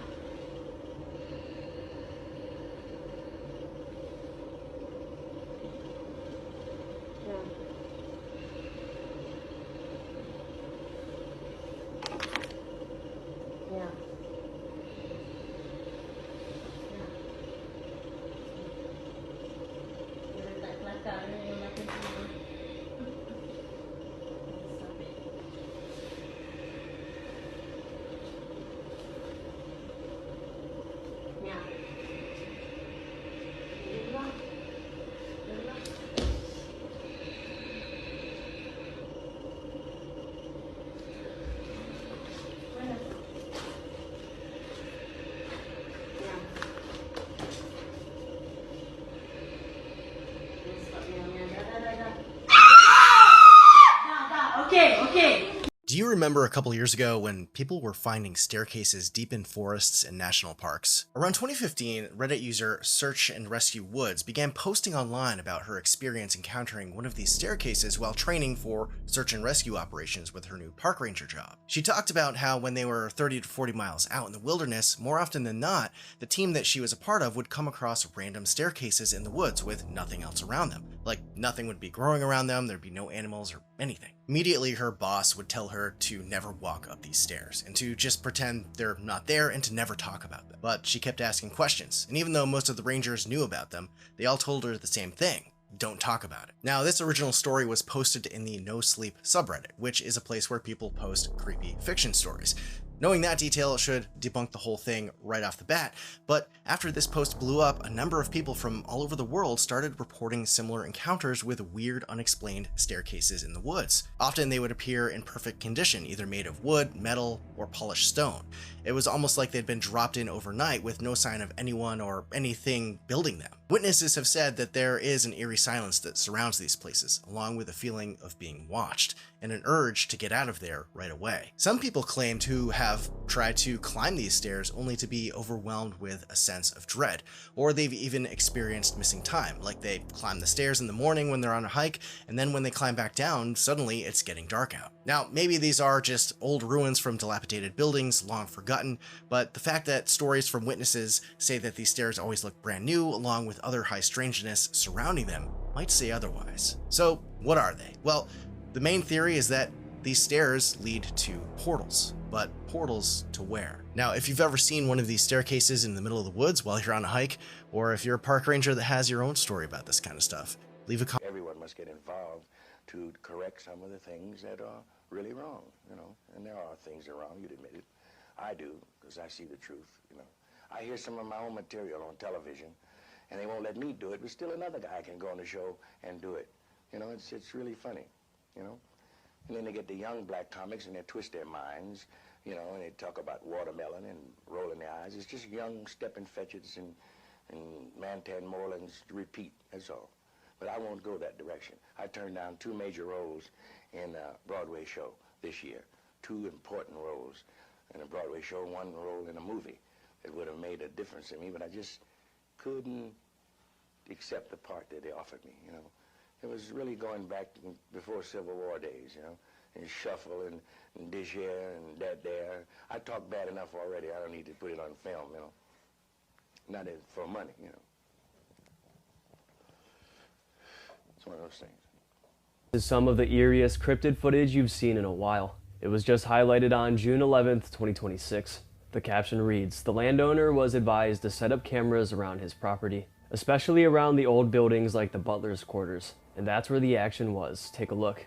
Do you remember a couple years ago when people were finding staircases deep in forests and national parks? Around 2015, Reddit user Search and Rescue Woods began posting online about her experience encountering one of these staircases while training for search and rescue operations with her new park ranger job. She talked about how when they were 30 to 40 miles out in the wilderness, more often than not, the team that she was a part of would come across random staircases in the woods with nothing else around them. Like nothing would be growing around them, there'd be no animals or anything. Immediately, her boss would tell her to never walk up these stairs and to just pretend they're not there and to never talk about them. But she kept asking questions, and even though most of the rangers knew about them, they all told her the same thing: don't talk about it. Now, this original story was posted in the No Sleep subreddit, which is a place where people post creepy fiction stories. Knowing that detail should debunk the whole thing right off the bat, but after this post blew up, a number of people from all over the world started reporting similar encounters with weird, unexplained staircases in the woods. Often they would appear in perfect condition, either made of wood, metal, or polished stone. It was almost like they'd been dropped in overnight with no sign of anyone or anything building them. Witnesses have said that there is an eerie silence that surrounds these places, along with a feeling of being watched, and an urge to get out of there right away. Some people claim to have tried to climb these stairs only to be overwhelmed with a sense of dread, or they've even experienced missing time, like they climb the stairs in the morning when they're on a hike, and then when they climb back down, suddenly it's getting dark out. Now, maybe these are just old ruins from dilapidated buildings, long forgotten, but the fact that stories from witnesses say that these stairs always look brand new, along with other high strangeness surrounding them, might say otherwise. So, what are they? Well, the main theory is that these stairs lead to portals, but portals to where? Now, if you've ever seen one of these staircases in the middle of the woods while you're on a hike, or if you're a park ranger that has your own story about this kind of stuff, leave a comment. Everyone must get involved to correct some of the things that are really wrong, you know, and there are things that are wrong, you'd admit it. I do, because I see the truth, you know. I hear some of my own material on television, and they won't let me do it, but still another guy can go on the show and do it. You know, it's really funny, you know. And then they get the young black comics and they twist their minds, you know, and they talk about watermelon and rolling their eyes. It's just young Stephen Fetchits and Mantan Morelands to repeat, that's all. But I won't go that direction. I turned down 2 major roles in a Broadway show this year. 2 important roles in a Broadway show, 1 role in a movie. It would have made a difference to me, but I just couldn't accept the part that they offered me, you know. It was really going back before Civil War days, you know, and shuffle and this here and that there. I talk bad enough already. I don't need to put it on film, you know. Not for money, you know. It's one of those things. This is some of the eeriest cryptid footage you've seen in a while. It was just highlighted on June 11th, 2026. The caption reads, "The landowner was advised to set up cameras around his property, especially around the old buildings like the butler's quarters." And that's where the action was. Take a look.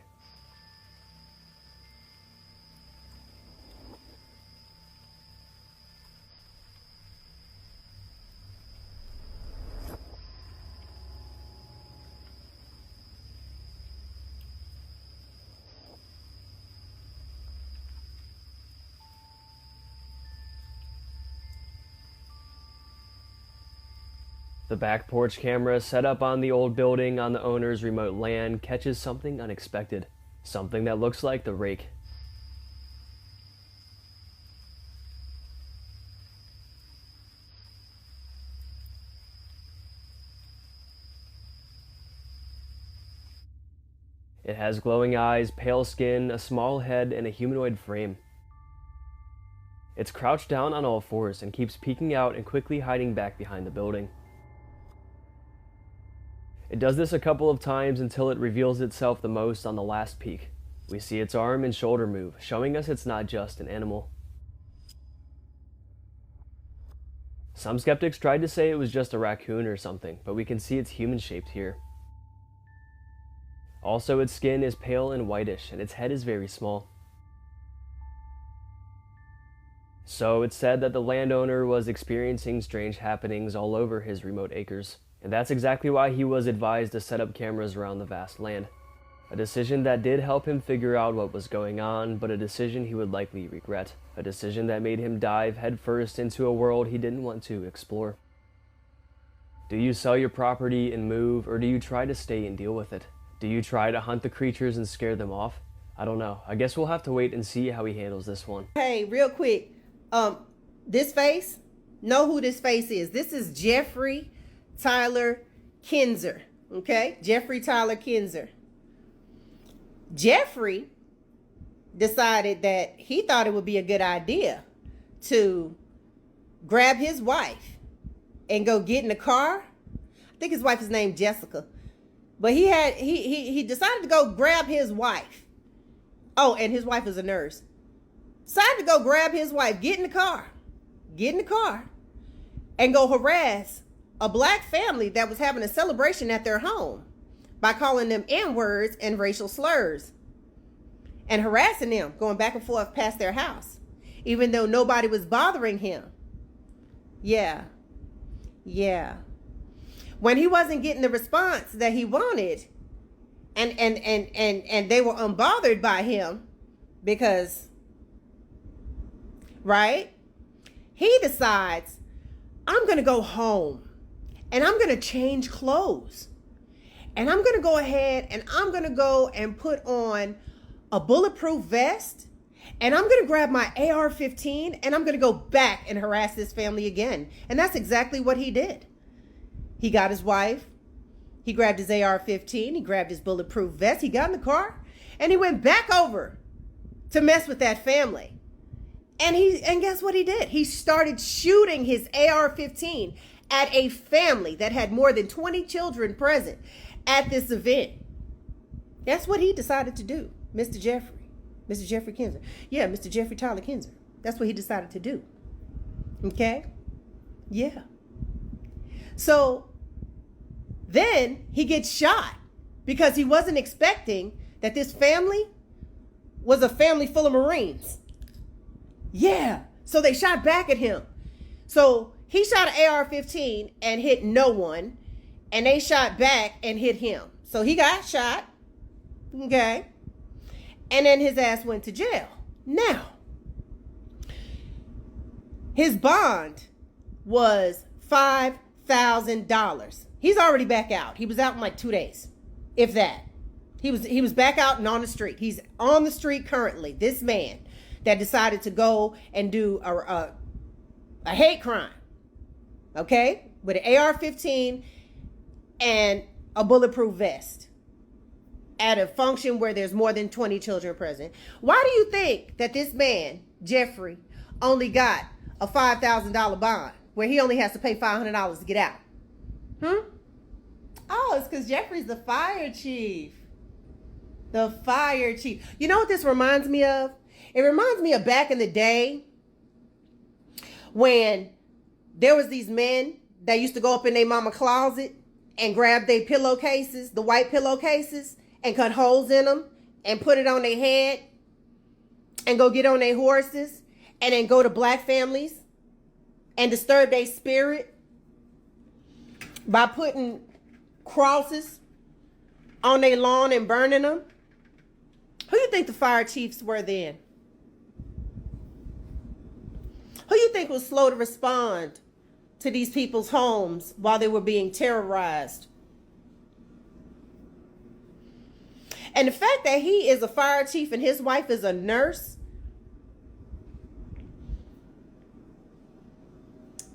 The back porch camera set up on the old building on the owner's remote land catches something unexpected. Something that looks like the rake. It has glowing eyes, pale skin, a small head, and a humanoid frame. It's crouched down on all fours and keeps peeking out and quickly hiding back behind the building. It does this a couple of times until it reveals itself the most on the last peek. We see its arm and shoulder move, showing us it's not just an animal. Some skeptics tried to say it was just a raccoon or something, but we can see it's human-shaped here. Also, its skin is pale and whitish, and its head is very small. So it's said that the landowner was experiencing strange happenings all over his remote acres. And that's exactly why he was advised to set up cameras around the vast land. A decision that did help him figure out what was going on, but a decision he would likely regret. A decision that made him dive headfirst into a world he didn't want to explore. Do you sell your property and move, or do you try to stay and deal with it? Do you try to hunt the creatures and scare them off? I don't know. I guess we'll have to wait and see how he handles this one. Hey, real quick. This face, know who this face is. This is Jeffrey Tyler Kinzer. Okay? Jeffrey Tyler Kinzer. Jeffrey decided that he thought it would be a good idea to grab his wife and go get in the car. I think his wife is named Jessica. But he decided to go grab his wife. Oh, and his wife is a nurse. Decided to go grab his wife, get in the car, and go harass a black family that was having a celebration at their home by calling them N-words and racial slurs and harassing them, going back and forth past their house, even though nobody was bothering him. Yeah. When he wasn't getting the response that he wanted, and they were unbothered by him because, right? He decides, I'm going to go home and I'm going to change clothes. And I'm going to go ahead and I'm going to go and put on a bulletproof vest. And I'm going to grab my AR-15 and I'm going to go back and harass this family again. And that's exactly what he did. He got his wife. He grabbed his AR-15. He grabbed his bulletproof vest. He got in the car and he went back over to mess with that family. And guess what he did? He started shooting his AR-15 at a family that had more than 20 children present at this event. That's what he decided to do, Mr. Jeffrey Kinzer. Yeah, Mr. Jeffrey Tyler Kinzer. That's what he decided to do. Okay? Yeah. So then he gets shot because he wasn't expecting that this family was a family full of Marines. Yeah. So they shot back at him. So he shot an AR-15 and hit no one, and they shot back and hit him. So he got shot. Okay. And then his ass went to jail. Now, his bond was $5,000. He's already back out. He was out in like 2 days, if that. He was back out and on the street. He's on the street currently. This man that decided to go and do a hate crime, okay, with an AR-15 and a bulletproof vest at a function where there's more than 20 children present. Why do you think that this man, Jeffrey, only got a $5,000 bond where he only has to pay $500 to get out? Oh, it's because Jeffrey's the fire chief. The fire chief. You know what this reminds me of? It reminds me of back in the day when there was these men that used to go up in their mama closet and grab their pillowcases, the white pillowcases, and cut holes in them and put it on their head and go get on their horses and then go to black families and disturb their spirit by putting crosses on their lawn and burning them. Who you think the fire chiefs were then? Who you think was slow to respond to these people's homes while they were being terrorized? And the fact that he is a fire chief and his wife is a nurse,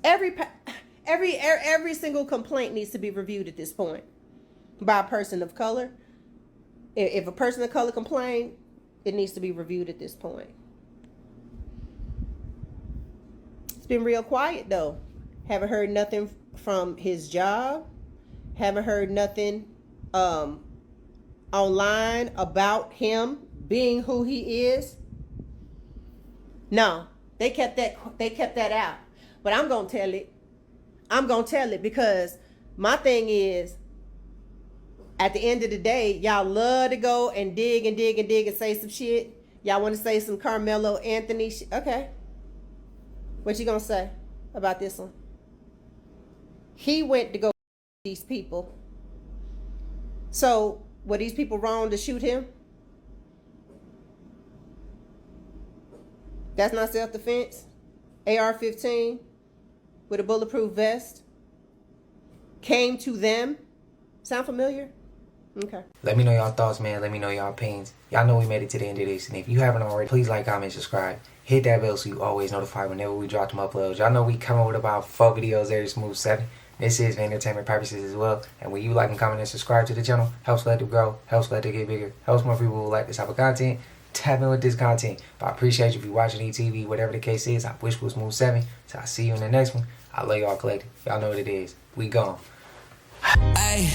every single complaint needs to be reviewed at this point by a person of color. If a person of color complained, it needs to be reviewed at this point. It's been real quiet though. Haven't heard nothing from his job. Haven't heard nothing online about him being who he is. No, they kept that out. But I'm gonna tell it. I'm gonna tell it because my thing is, at the end of the day, y'all love to go and dig and dig and dig and say some shit. Y'all want to say some Carmelo Anthony shit? Okay. What you gonna say about this one? He went to go these people. So were these people wrong to shoot him? That's not self-defense. AR-15 with a bulletproof vest came to them. Sound familiar? Okay. Let me know y'all thoughts, man. Let me know y'all opinions. Y'all know we made it to the end of this. And if you haven't already, please like, comment, subscribe. Hit that bell so you always notified whenever we drop them uploads. Y'all know we come up with about 4 videos every smooth 7. This is for entertainment purposes as well. And when you like and comment and subscribe to the channel, helps let it grow, helps let it get bigger, helps more people who like this type of content tap in with this content. But I appreciate you if you're watching ETV, whatever the case is. I wish it was smooth 7. So I'll see you in the next one. I love y'all collective. Y'all know what it is. We gone. Ay,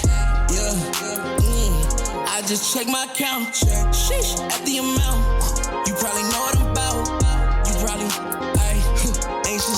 yeah, I just check my account. Sheesh, at the amount.